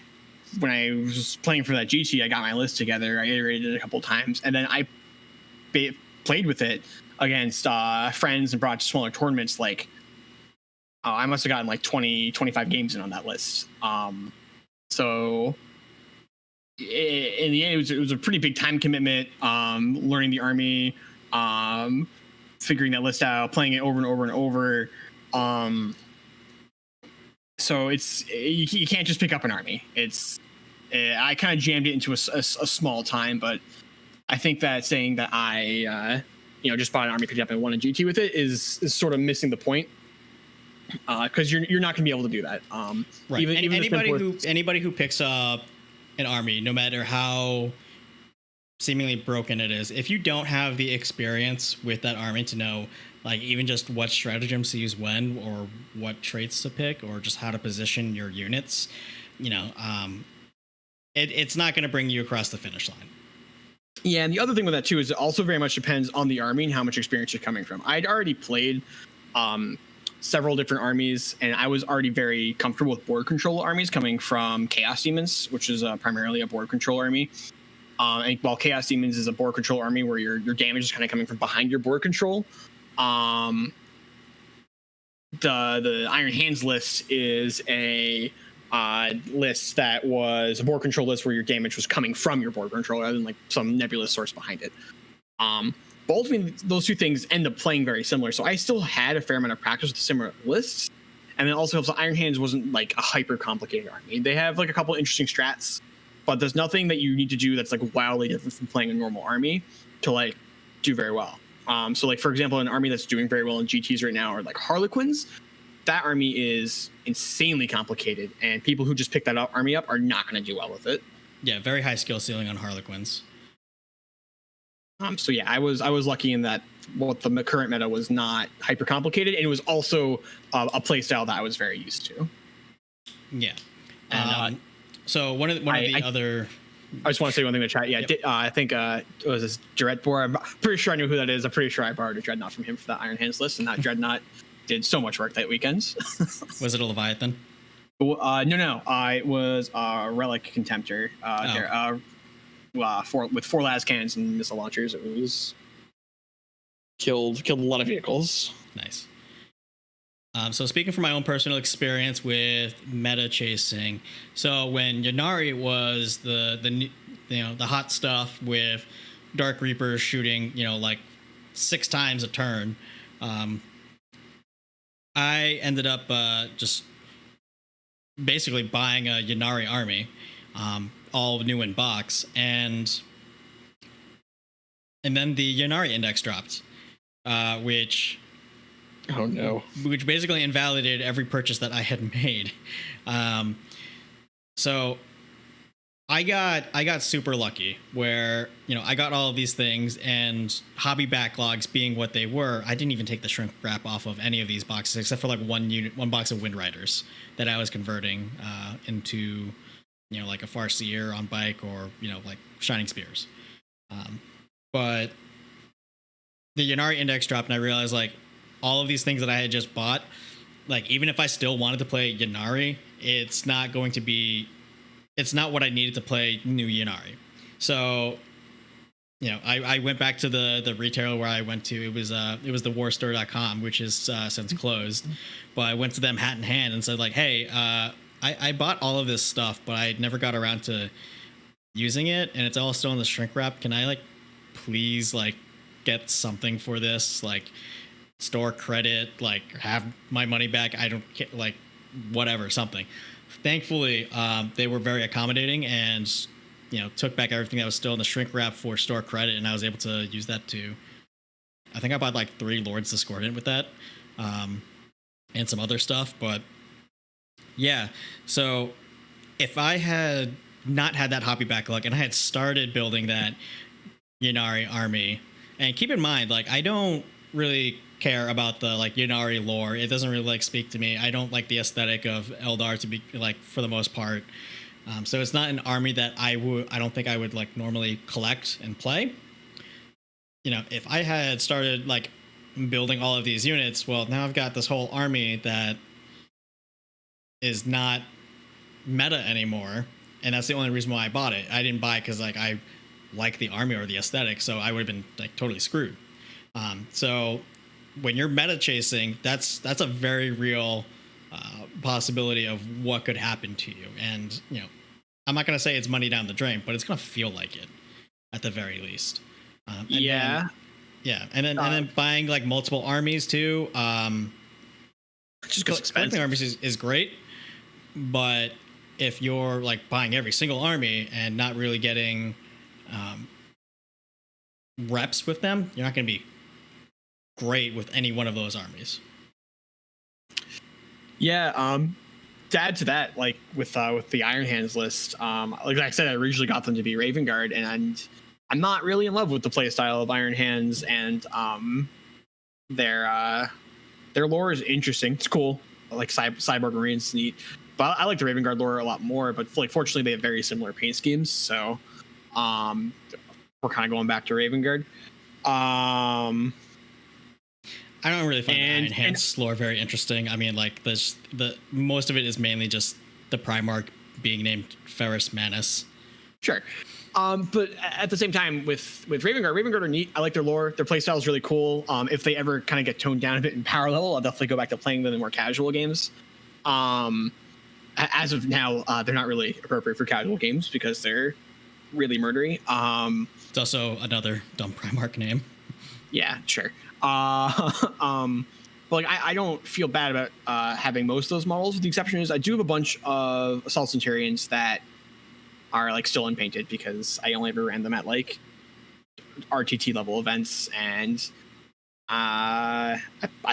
I was playing for that GT, I got my list together. I iterated it a couple times, and then I played with it against friends and brought to smaller tournaments. Like, I must have gotten like 20, 25 games in on that list. So in the end, it was a pretty big time commitment. Learning the army, figuring that list out, playing it over and over and over. So you can't just pick up an army. I kind of jammed it into a small time, but I think that saying that I just bought an army, picked it up, and won a GT with it is sort of missing the point. Because you're not going to be able to do that. Right. Anybody who picks up an army, no matter how seemingly broken it is, if you don't have the experience with that army to know, like, even just what stratagems to use when, or what traits to pick, or just how to position your units, it's not going to bring you across the finish line. Yeah, and the other thing with that too is it also very much depends on the army and how much experience you're coming from. I'd already played several different armies, and I was already very comfortable with board control armies coming from Chaos Demons, which is primarily a board control army. And while Chaos Demons is a board control army where your damage is kind of coming from behind your board control, the Iron Hands list is a list that was a board control list where your damage was coming from your board control rather than like some nebulous source behind it. But ultimately, those two things end up playing very similar. So I still had a fair amount of practice with similar lists. And then also helps that Iron Hands wasn't like a hyper complicated army. They have like a couple interesting strats, but there's nothing that you need to do that's like wildly different from playing a normal army to like do very well. So like, for example, an army that's doing very well in GTs right now are like Harlequins. That army is insanely complicated, and people who just pick that army up are not going to do well with it. Yeah, very high skill ceiling on Harlequins. So yeah, I was lucky in that what the current meta was not hyper complicated, and it was also a play style that I was very used to. Yeah. And, so one of the other. I just want to say one thing in the chat. Yeah, yep. I think it was this Dreadbore. I'm pretty sure I knew who that is. I'm pretty sure I borrowed a Dreadnought from him for that Iron Hands list, and that Dreadnought did so much work that weekend. Was it a Leviathan? No. It was a Relic Contemptor. With 4 las cannons and missile launchers, it was killed a lot of vehicles. Nice. So speaking from my own personal experience with meta chasing, so when Ynnari was the hot stuff with Dark Reapers shooting like 6 times a turn, I ended up just basically buying a Ynnari army. All new in box, and then the Ynnari index dropped, which basically invalidated every purchase that I had made. So I got super lucky where, I got all of these things, and hobby backlogs being what they were, I didn't even take the shrink wrap off of any of these boxes except for like one box of Wind Riders that I was converting into, like a Farseer on bike, or, like Shining Spears. But the Ynnari index dropped, and I realized like all of these things that I had just bought, like even if I still wanted to play Ynnari, it's not what I needed to play new Ynnari. So, I went back to the retailer where I went to. It was the warstore.com, which is since closed. But I went to them hat in hand and said like, hey, I bought all of this stuff, but I never got around to using it, and it's all still in the shrink wrap. Can I like please like get something for this, like store credit, like have my money back? I don't care, like whatever, something. Thankfully, they were very accommodating, and took back everything that was still in the shrink wrap for store credit, and I was able to use that to. I think I bought like 3 Lords Discordant with that, and some other stuff. But yeah, so if I had not had that hobby backlog and I had started building that Ynnari army, and keep in mind, like I don't really care about the like Ynnari lore. It doesn't really like speak to me. I don't like the aesthetic of Eldar to be like for the most part. So it's not an army that I don't think I would like normally collect and play. If I had started like building all of these units, well, now I've got this whole army that is not meta anymore, and that's the only reason why I bought it. I didn't buy it because like I like the army or the aesthetic, so I would have been like totally screwed. So when you're meta chasing, that's a very real possibility of what could happen to you. And I'm not going to say it's money down the drain, but it's going to feel like it at the very least. Yeah. And then buying like multiple armies too. Just because collecting armies is great, but if you're like buying every single army and not really getting reps with them, you're not going to be great with any one of those armies. Yeah, to add to that, like with the Iron Hands list, like I said, I originally got them to be Raven Guard, and I'm not really in love with the playstyle of Iron Hands, and their lore is interesting. It's cool. Like Cyborg Marine's neat, but I like the Raven Guard lore a lot more. But like, fortunately, they have very similar paint schemes, so we're kind of going back to Raven Guard. I don't really find Iron Hands lore very interesting. I mean, like the most of it is mainly just the Primarch being named Ferrus Manus. Sure. But at the same time, with Raven Guard are neat. I like their lore. Their playstyle is really cool. If they ever kind of get toned down a bit in power level, I'll definitely go back to playing them in more casual games. As of now, they're not really appropriate for casual games because they're really murdery. It's also another dumb Primarch name. Yeah, sure. But like I don't feel bad about having most of those models. The exception is I do have a bunch of Assault Centurions that are like still unpainted because I only ever ran them at like RTT level events, and I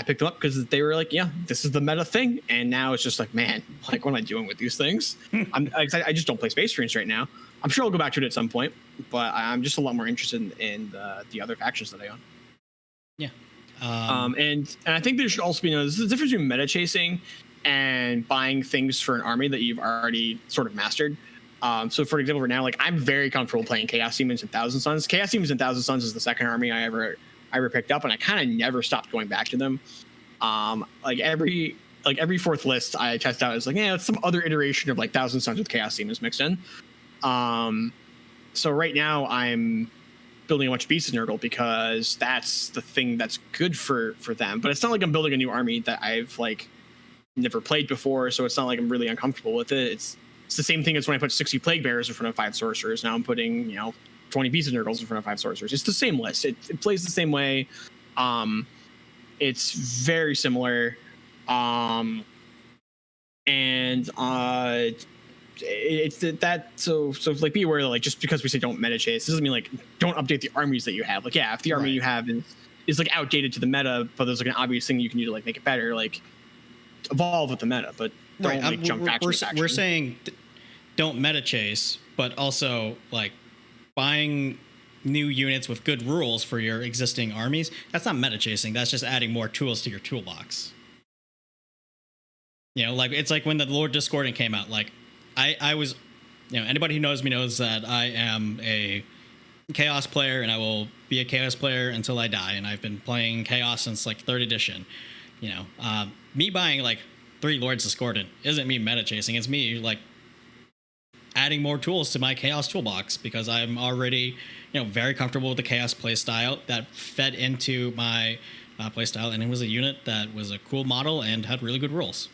picked them up because they were like, yeah, this is the meta thing. And now it's just like, man, like what am I doing with these things? I just don't play Space Marines right now. I'm sure I'll go back to it at some point, but I'm just a lot more interested in the other factions that I own. Yeah. And I think there should also be there's a difference between meta chasing and buying things for an army that you've already sort of mastered. So for example, right now, like I'm very comfortable playing Chaos Demons and Thousand Suns. Chaos Demons and Thousand Suns is the second army I ever picked up, and I kind of never stopped going back to them. Like every fourth list I test out is like, yeah, it's some other iteration of like Thousand Suns with Chaos Demons mixed in. So right now I'm building a bunch of Beasts of Nurgle because that's the thing that's good for them. But it's not like I'm building a new army that I've like never played before, so it's not like I'm really uncomfortable with it. It's the same thing as when I put 60 Plague Bearers in front of 5 Sorcerers. Now I'm putting 20 Beasts of Nurgles in front of 5 Sorcerers. It's the same list. It plays the same way. It's very similar. It's that so like be aware, like just because we say don't meta chase doesn't mean like don't update the armies that you have. Like yeah, if the army you have is like outdated to the meta, but there's like an obvious thing you can do to like make it better, like evolve with the meta, but don't like jump back. We're saying don't meta chase, but also like buying new units with good rules for your existing armies. That's not meta chasing. That's just adding more tools to your toolbox. You know, like it's like when the Lord Discordant came out. Like I was, you know, anybody who knows me knows that I am a Chaos player, and I will be a Chaos player until I die. And I've been playing Chaos since like 3rd edition. You know, me buying like 3 Lords Discordant isn't me meta chasing. It's me like adding more tools to my Chaos toolbox because I'm already, you know, very comfortable with the Chaos playstyle that fed into my playstyle, and it was a unit that was a cool model and had really good rules.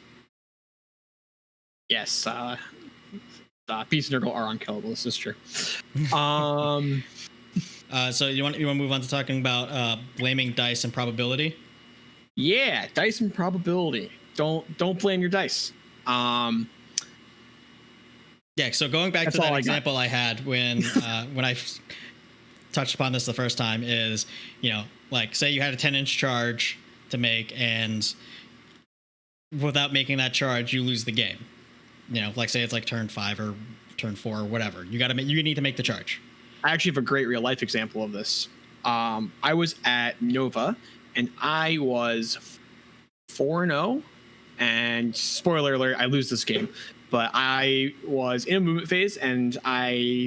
Yes, Beast and Nurgle are unkillable. This is true. So you want to move on to talking about blaming dice and probability? Yeah, dice and probability. Don't blame your dice. Yeah, so going back to that example I had when I touched upon this the first time is, you know, like say you had a 10-inch charge to make, and without making that charge, you lose the game. You know, like say it's like turn 5 or turn 4 or whatever. You need to make the charge. I actually have a great real life example of this. I was at Nova, and I was 4-0, and spoiler alert, I lose this game. But I was in a movement phase, and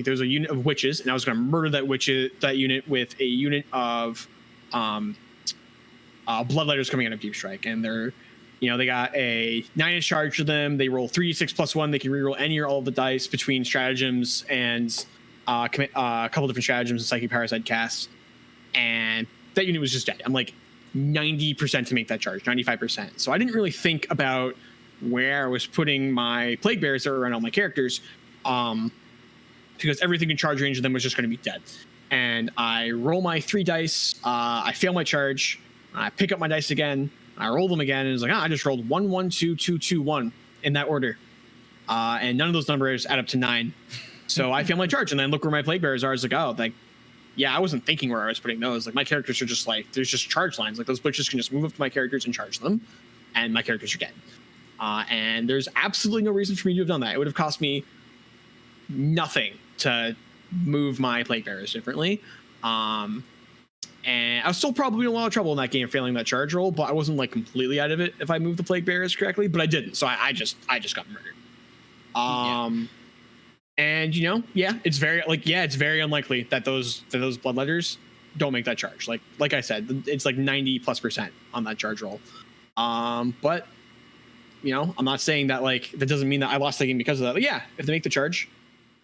there's a unit of witches, and I was going to murder that unit with a unit of bloodletters coming out of Deep Strike, and they're, you know, they got a 9-inch charge to them. They roll 3d6 plus 1. They can reroll any or all of the dice between stratagems and a couple different stratagems and psychic parasite casts, and that unit was just dead. I'm like 90% to make that charge, 95%. So I didn't really think about where I was putting my plague bearers that were around all my characters, because everything in charge range of them was just going to be dead. And I roll my 3 dice, I fail my charge, I pick up my dice again, I roll them again, and it's like, I just rolled 1, 1, 2, 2, 2, 1 in that order, and none of those numbers add up to 9. So I fail my charge, and then look where my plague bearers are. It's like, oh, like, yeah, I wasn't thinking where I was putting those. Like, my characters are just like, there's just charge lines. Like, those butchers can just move up to my characters and charge them, and my characters are dead. And there's absolutely no reason for me to have done that. It would have cost me nothing to move my plague bearers differently. And I was still probably in a lot of trouble in that game, failing that charge roll, but I wasn't like completely out of it if I moved the plague bearers correctly, but I didn't. So I just got murdered. And you know, it's very unlikely that those bloodletters don't make that charge. Like I said, it's like 90+% on that charge roll. But you know, I'm not saying that like that doesn't mean that I lost the game because of that. But yeah, if they make the charge,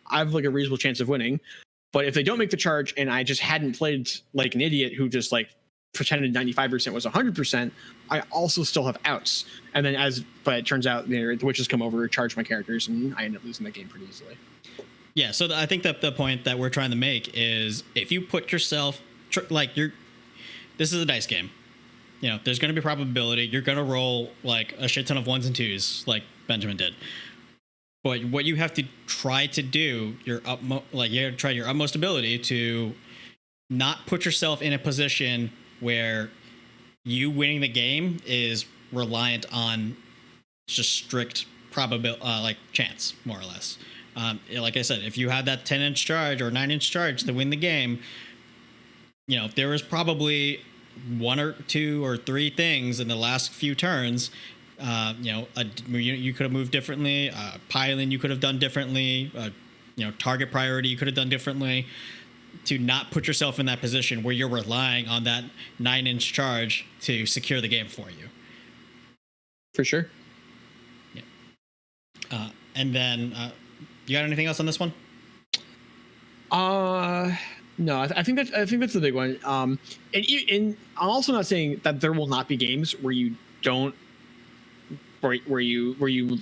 I have like a reasonable chance of winning. But if they don't make the charge and I just hadn't played like an idiot who just like pretended 95% was 100%, I also still have outs. And then but it turns out, you know, the witches come over, charge my characters, and I end up losing the game pretty easily. Yeah, so I think that the point that we're trying to make is if you put yourself this is a dice game. You know, there's going to be probability. You're going to roll like a shit ton of 1s and 2s, like Benjamin did. But what you have to try to do, you have to try your utmost ability to not put yourself in a position where you winning the game is reliant on just strict probability, like chance, more or less. Like I said, if you had that 10-inch charge or 9-inch charge to win the game, you know, there was probably 1 or 2 or 3 things in the last few turns. You know, you could have moved differently. Piling you could have done differently. You know, target priority you could have done differently to not put yourself in that position where you're relying on that 9-inch charge to secure the game for you. For sure. Yeah. And then, you got anything else on this one? No, I think that's the big one. And I'm also not saying that there will not be games where you don't, where you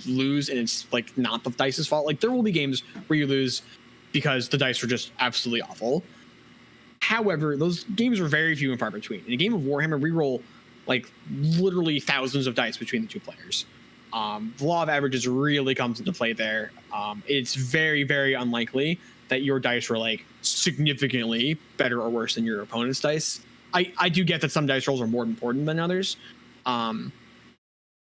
lose and it's like not the dice's fault. Like there will be games where you lose because the dice were just absolutely awful. However, those games are very few and far between. In a game of Warhammer, we roll like literally thousands of dice between the 2 players. The law of averages really comes into play there. It's very, very unlikely that your dice were like significantly better or worse than your opponent's dice. I do get that some dice rolls are more important than others.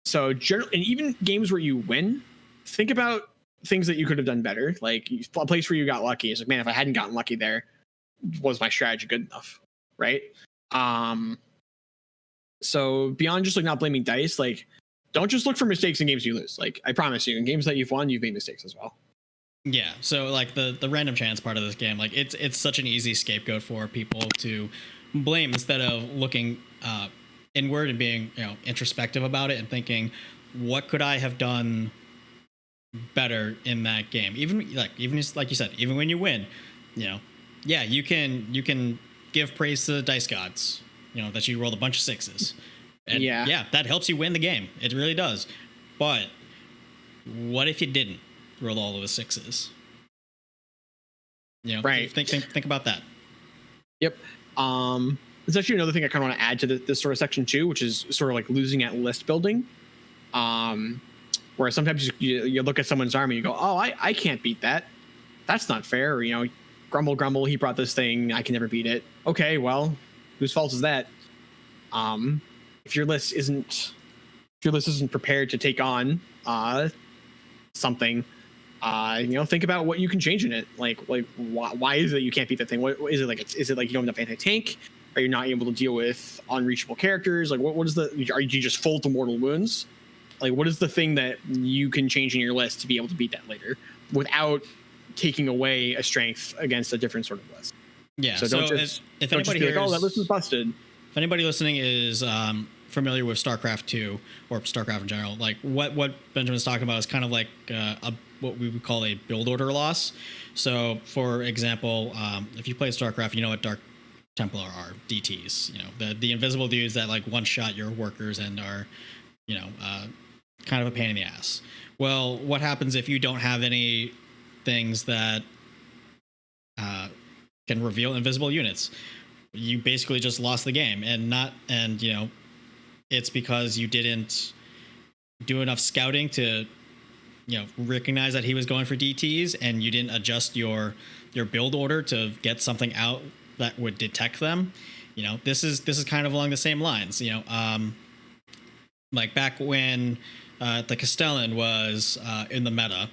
So generally, and even games where you win, think about things that you could have done better. Like a place where you got lucky. It's like, man, if I hadn't gotten lucky there, was my strategy good enough? Right. So beyond just like not blaming dice, like don't just look for mistakes in games you lose. Like I promise you, in games that you've won, you've made mistakes as well. Yeah, so like the random chance part of this game, like it's such an easy scapegoat for people to blame instead of looking inward and being introspective about it and thinking, what could I have done better in that game? Even like you said, even when you win, yeah, you can give praise to the dice gods, that you rolled a bunch of sixes, and yeah, that helps you win the game. It really does. But what if you didn't roll all of the sixes? Right. Think about that. Yep. There's actually another thing I kind of want to add to this sort of section too, which is sort of like losing at list building. Where sometimes you look at someone's army, and you go, oh, I can't beat that. That's not fair. Or, grumble, he brought this thing, I can never beat it. Okay, well, whose fault is that? If your list isn't prepared to take on something, think about what you can change in it. Like why is it you can't beat that thing? What is it like? Is it like you don't have enough anti-tank? Are you not able to deal with unreachable characters? Like what is are you just full to mortal wounds? Like what is the thing that you can change in your list to be able to beat that later without taking away a strength against a different sort of list? Yeah. So don't just be like, oh, that list is busted. If anybody listening is familiar with StarCraft 2 or StarCraft in general, like what Benjamin's talking about is kind of like what we would call a build order loss. So, for example, if you play StarCraft, you know what Dark Templar are, DTs. The invisible dudes that like one shot your workers and are, kind of a pain in the ass. Well, what happens if you don't have any things that can reveal invisible units? You basically just lost the game, and it's because you didn't do enough scouting to recognize that he was going for DTs, and you didn't adjust your build order to get something out that would detect them. This is kind of along the same lines. Like back when the Castellan was in the meta,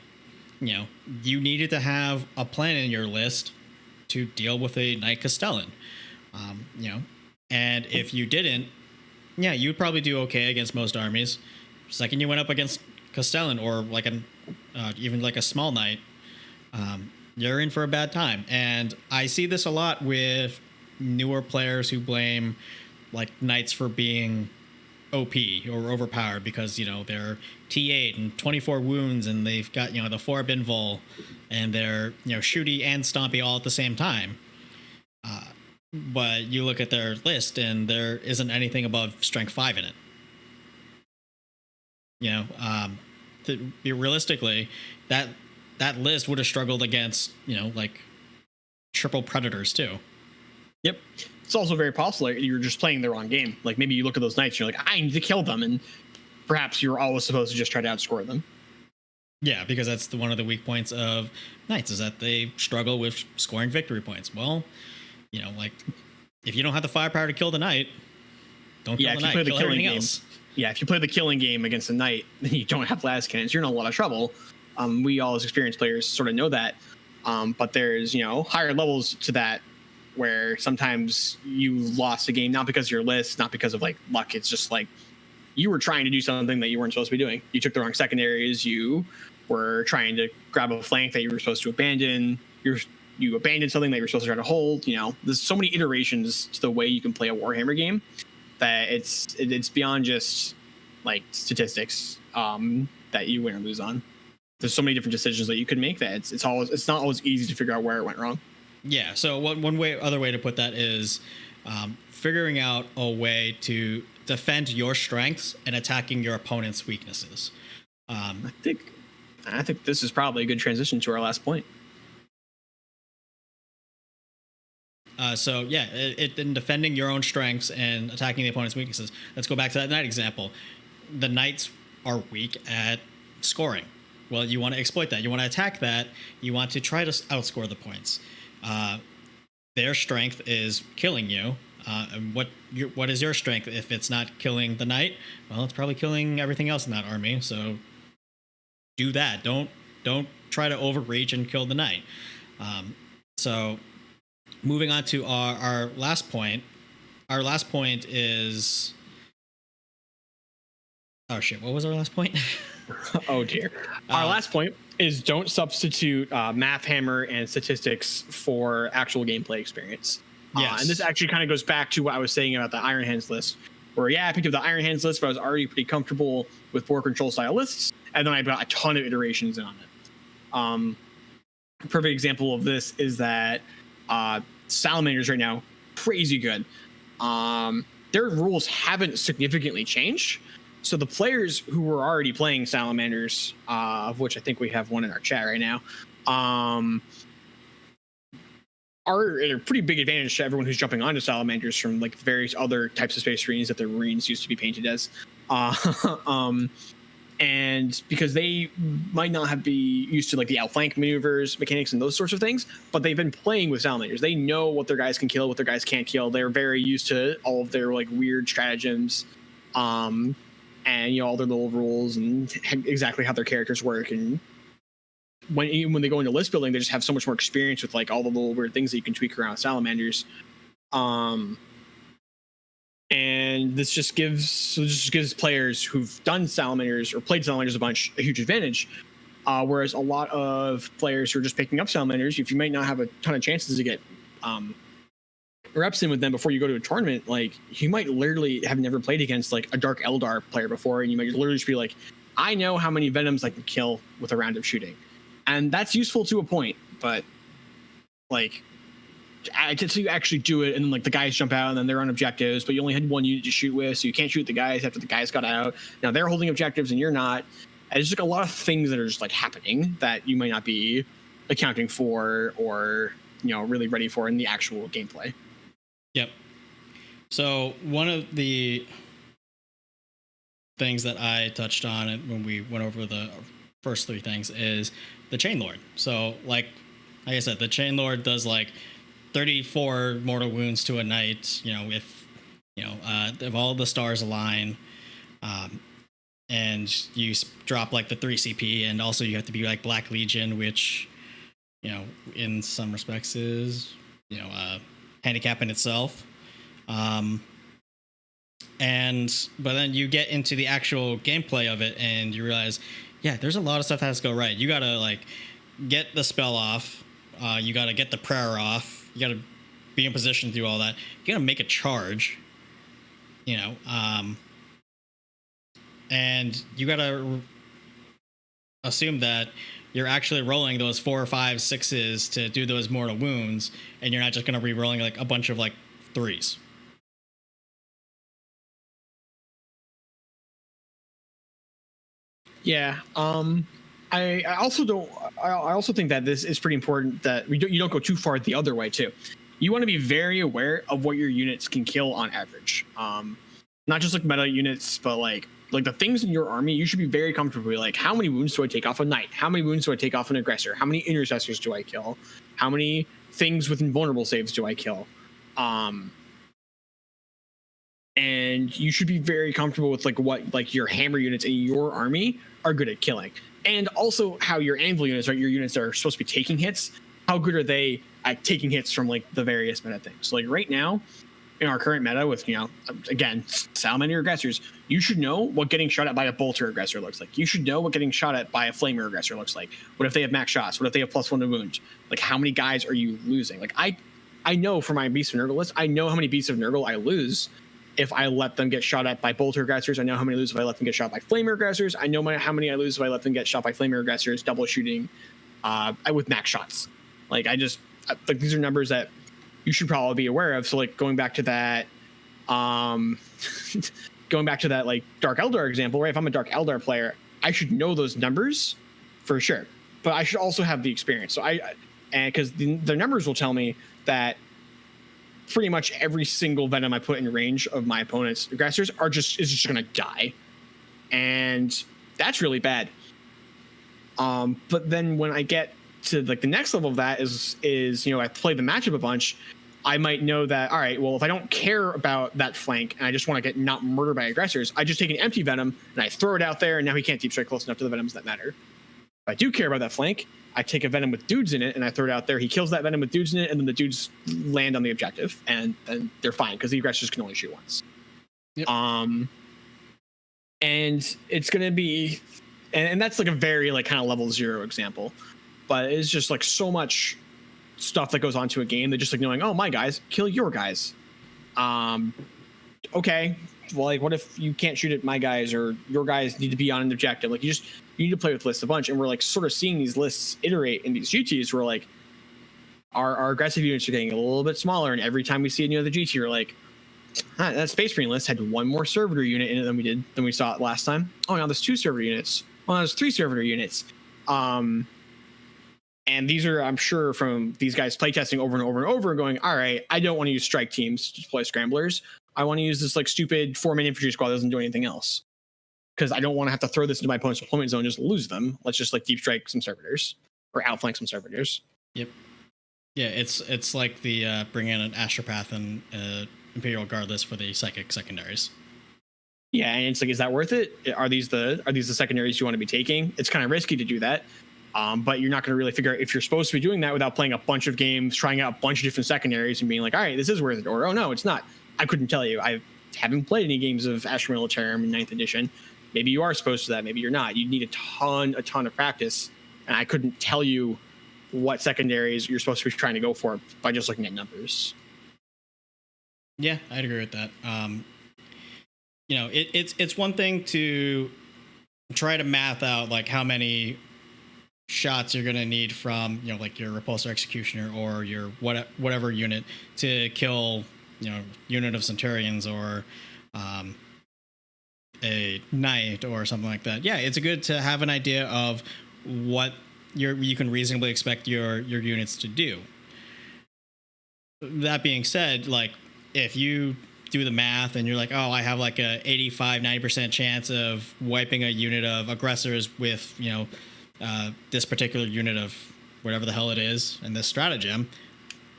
you needed to have a plan in your list to deal with a Knight Castellan. And if you didn't, you'd probably do okay against most armies. Second you went up against Castellan or like even like a small knight, you're in for a bad time. And I see this a lot with newer players who blame like knights for being OP or overpowered because they're T8 and 24 wounds and they've got the 4 binvol and they're shooty and stompy all at the same time. But you look at their list and there isn't anything above strength 5 in it. Realistically, that list would have struggled against like triple predators too. Yep. It's also very possible you're just playing the wrong game. Like maybe you look at those knights, you're like, I need to kill them, and perhaps you're always supposed to just try to outscore them. Yeah, because that's one of the weak points of knights is that they struggle with scoring victory points. Well, like if you don't have the firepower to kill the knight, don't kill the knight. Kill everything else. Yeah, if you play the killing game against a knight, then you don't have las cannons. You're in a lot of trouble. We all as experienced players sort of know that. But there's higher levels to that where sometimes you lost a game not because of your list, not because of like luck. It's just like you were trying to do something that you weren't supposed to be doing. You took the wrong secondaries. You were trying to grab a flank that you were supposed to abandon. You abandoned something that you were supposed to try to hold. There's so many iterations to the way you can play a Warhammer game that it's beyond just like statistics that you win or lose on. There's so many different decisions that you could make that it's not always easy to figure out where it went wrong. Yeah. So other way to put that is figuring out a way to defend your strengths and attacking your opponent's weaknesses. I think this is probably a good transition to our last point. In defending your own strengths and attacking the opponent's weaknesses. Let's go back to that knight example. The knights are weak at scoring. Well, you want to exploit that. You want to attack that. You want to try to outscore the points. Their strength is killing you. And what is your strength if it's not killing the knight? Well, it's probably killing everything else in that army. So do that. Don't try to overreach and kill the knight. So moving on to our last point. Our last point is, oh shit, what was our last point? Oh dear. Our last point is don't substitute math hammer and statistics for actual gameplay experience. Yes. And this actually kind of goes back to what I was saying about the Iron Hands list, where yeah, I picked up the Iron Hands list, but I was already pretty comfortable with board control style lists, and then I got a ton of iterations in on it. A perfect example of this is that Salamanders right now, crazy good. Their rules haven't significantly changed. So the players who were already playing Salamanders, of which I think we have one in our chat right now, are at a pretty big advantage to everyone who's jumping onto Salamanders from like various other types of Space Marines that the Marines used to be painted as. And because they might not have be used to like the outflank maneuvers, mechanics, and those sorts of things, but they've been playing with Salamanders. They know what their guys can kill, what their guys can't kill. They're very used to all of their like weird stratagems, and all their little rules and exactly how their characters work. And even when they go into list building, they just have so much more experience with like all the little weird things that you can tweak around Salamanders. And this just gives players who've done Salamanders or played Salamanders a bunch a huge advantage. Whereas a lot of players who are just picking up Salamanders, if you might not have a ton of chances to get reps in with them before you go to a tournament, like you might literally have never played against like a Dark Eldar player before, and you might literally just be like, I know how many Venoms I can kill with a round of shooting. And that's useful to a point, but like until you actually do it, and then like the guys jump out and then they're on objectives, but you only had one unit to shoot with, so you can't shoot the guys after the guys got out. Now they're holding objectives and you're not. And it's just like a lot of things that are just like happening that you might not be accounting for or really ready for in the actual gameplay. Yep. So one of the things that I touched on when we went over the first three things is the Chain Lord. So like I said, the Chain Lord does like 34 mortal wounds to a knight, if all the stars align, and you drop like the 3 CP, and also you have to be like Black Legion, which in some respects is handicap in itself. But then you get into the actual gameplay of it and you realize, yeah, there's a lot of stuff that has to go right. You gotta like get the spell off, you gotta get the prayer off, you gotta be in position to do all that, you gotta make a charge, and you gotta assume that you're actually rolling those 4 or 5 6s to do those mortal wounds, and you're not just gonna be rolling like a bunch of like 3s. Yeah. I also think that this is pretty important that you don't go too far the other way too. You want to be very aware of what your units can kill on average. Not just like meta units, but like the things in your army, you should be very comfortable. Like, how many wounds do I take off a knight? How many wounds do I take off an aggressor? How many intercessors do I kill? How many things with invulnerable saves do I kill? And you should be very comfortable with like what like your hammer units in your army are good at killing, and also how your anvil units, right? Your units that are supposed to be taking hits. How good are they at taking hits from like the various meta things? So, like right now, in our current meta with again Salamander aggressors, you should know what getting shot at by a bolter aggressor looks like. You should know what getting shot at by a flamer aggressor looks like. What if they have max shots? What if they have +1 to wound? Like, how many guys are you losing? Like I know for my Beast of Nurgle list, I know how many Beasts of Nurgle I lose if I let them get shot at by bolter aggressors. I know how many I lose if I let them get shot by flamer aggressors. I know how many I lose if I let them get shot by flamer aggressors, double shooting, with max shots. Like like these are numbers that you should probably be aware of. So like going back to that like Dark Eldar example, right? If I'm a Dark Eldar player, I should know those numbers for sure, but I should also have the experience. So because the numbers will tell me that pretty much every single Venom I put in range of my opponent's aggressors is just gonna die, and that's really bad. But then when I get to like the next level of that is I play the matchup a bunch, I might know that, all right, well, if I don't care about that flank and I just want to get not murdered by aggressors, I just take an empty Venom and I throw it out there, and now he can't deep strike close enough to the Venoms that matter. If I do care about that flank, I take a venom with dudes in it and I throw it out there. He kills that venom with dudes in it, and then the dudes land on the objective, and they're fine because the aggressors can only shoot once. Yep. And it's gonna be, and that's like a very like kind of level 0 example, but it's just like so much stuff that goes on to a game that just like knowing, oh, my guys kill your guys. Okay, well, like what if you can't shoot at my guys, or your guys need to be on an objective? Like you need to play with lists a bunch, and we're like sort of seeing these lists iterate in these GTs where like our aggressive units are getting a little bit smaller, and every time we see another GT, we're like, that Space Marine list had one more servitor unit in it than we saw it last time. Oh, now there's 2 servitor units. Well, there's 3 servitor units. And these are, I'm sure, from these guys playtesting over and over and over, going, all right, I don't want to use strike teams to deploy scramblers. I want to use this like stupid 4-man infantry squad that doesn't do anything else, because I don't want to have to throw this into my opponent's deployment zone and just lose them. Let's just like deep strike some servitors or outflank some servitors. Yep. Yeah, it's like the bring in an Astropath and Imperial Guard list for the psychic secondaries. Yeah, and it's like, is that worth it? Are these the secondaries you want to be taking? It's kind of risky to do that, but you're not going to really figure out if you're supposed to be doing that without playing a bunch of games, trying out a bunch of different secondaries, and being like, all right, this is worth it, or oh no, it's not. I couldn't tell you. I haven't played any games of Astra Militarum in 9th edition. Maybe you are supposed to that. Maybe you're not. You need a ton of practice, and I couldn't tell you what secondaries you're supposed to be trying to go for by just looking at numbers. Yeah, I'd agree with that. It's one thing to try to math out like how many shots you're going to need from, like your repulsor executioner or your whatever unit to kill, unit of Centurions or a knight or something like that. Yeah, it's good to have an idea of what you can reasonably expect your units to do. That being said, like if you do the math and you're like, oh, I have like a 85-90% chance of wiping a unit of aggressors with this particular unit of whatever the hell it is in this stratagem,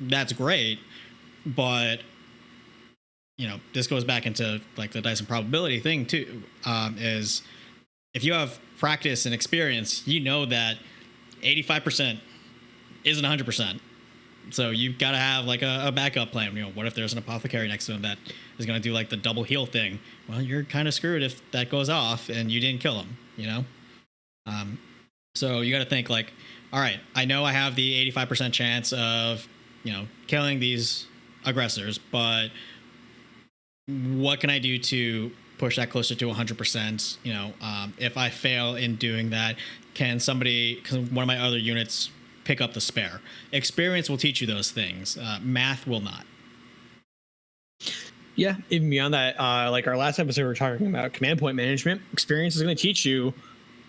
that's great. But this goes back into like the dice and probability thing too, is if you have practice and experience, that 85% isn't 100%. So you've got to have like a backup plan. What if there's an apothecary next to him that is going to do like the double heal thing? Well, you're kind of screwed if that goes off and you didn't kill him, So you got to think like, all right, I know I have the 85% chance of, killing these aggressors, but what can I do to push that closer to 100%? If I fail in doing that, can one of my other units pick up the spare? Experience will teach you those things. Math will not. Yeah, even beyond that, like our last episode, we were talking about command point management. Experience is going to teach you,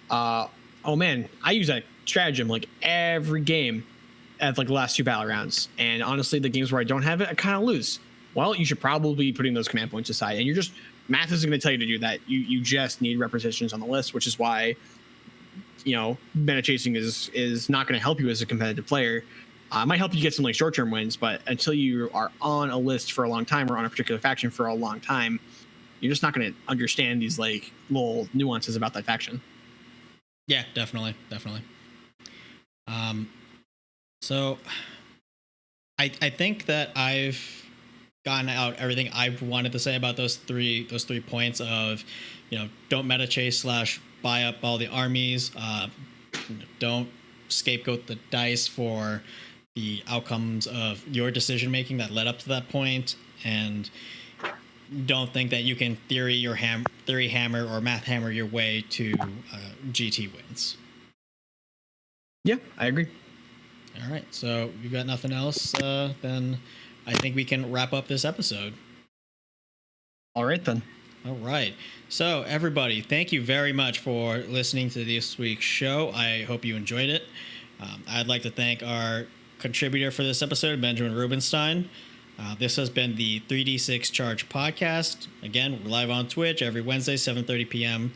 oh man, I use that stratagem like every game at like the last 2 battle rounds. And honestly, the games where I don't have it, I kind of lose. Well, you should probably be putting those command points aside. And math isn't going to tell you to do that. You just need representations on the list, which is why, meta chasing is not going to help you as a competitive player. It might help you get some like short-term wins, but until you are on a list for a long time or on a particular faction for a long time, you're just not going to understand these like little nuances about that faction. Yeah, definitely. So I think that I've gotten out everything I wanted to say about those three points of, don't meta chase / buy up all the armies, don't scapegoat the dice for the outcomes of your decision making that led up to that point, and don't think that you can theory hammer or math hammer your way to GT wins. Yeah, I agree. All right, so if you've got nothing else, then I think we can wrap up this episode. All right, then. All right. So, everybody, thank you very much for listening to this week's show. I hope you enjoyed it. I'd like to thank our contributor for this episode, Benjamin Rubenstein. This has been the 3D6 Charge podcast. Again, we're live on Twitch every Wednesday, 7:30 p.m.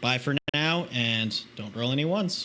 Bye for now, and don't roll any ones.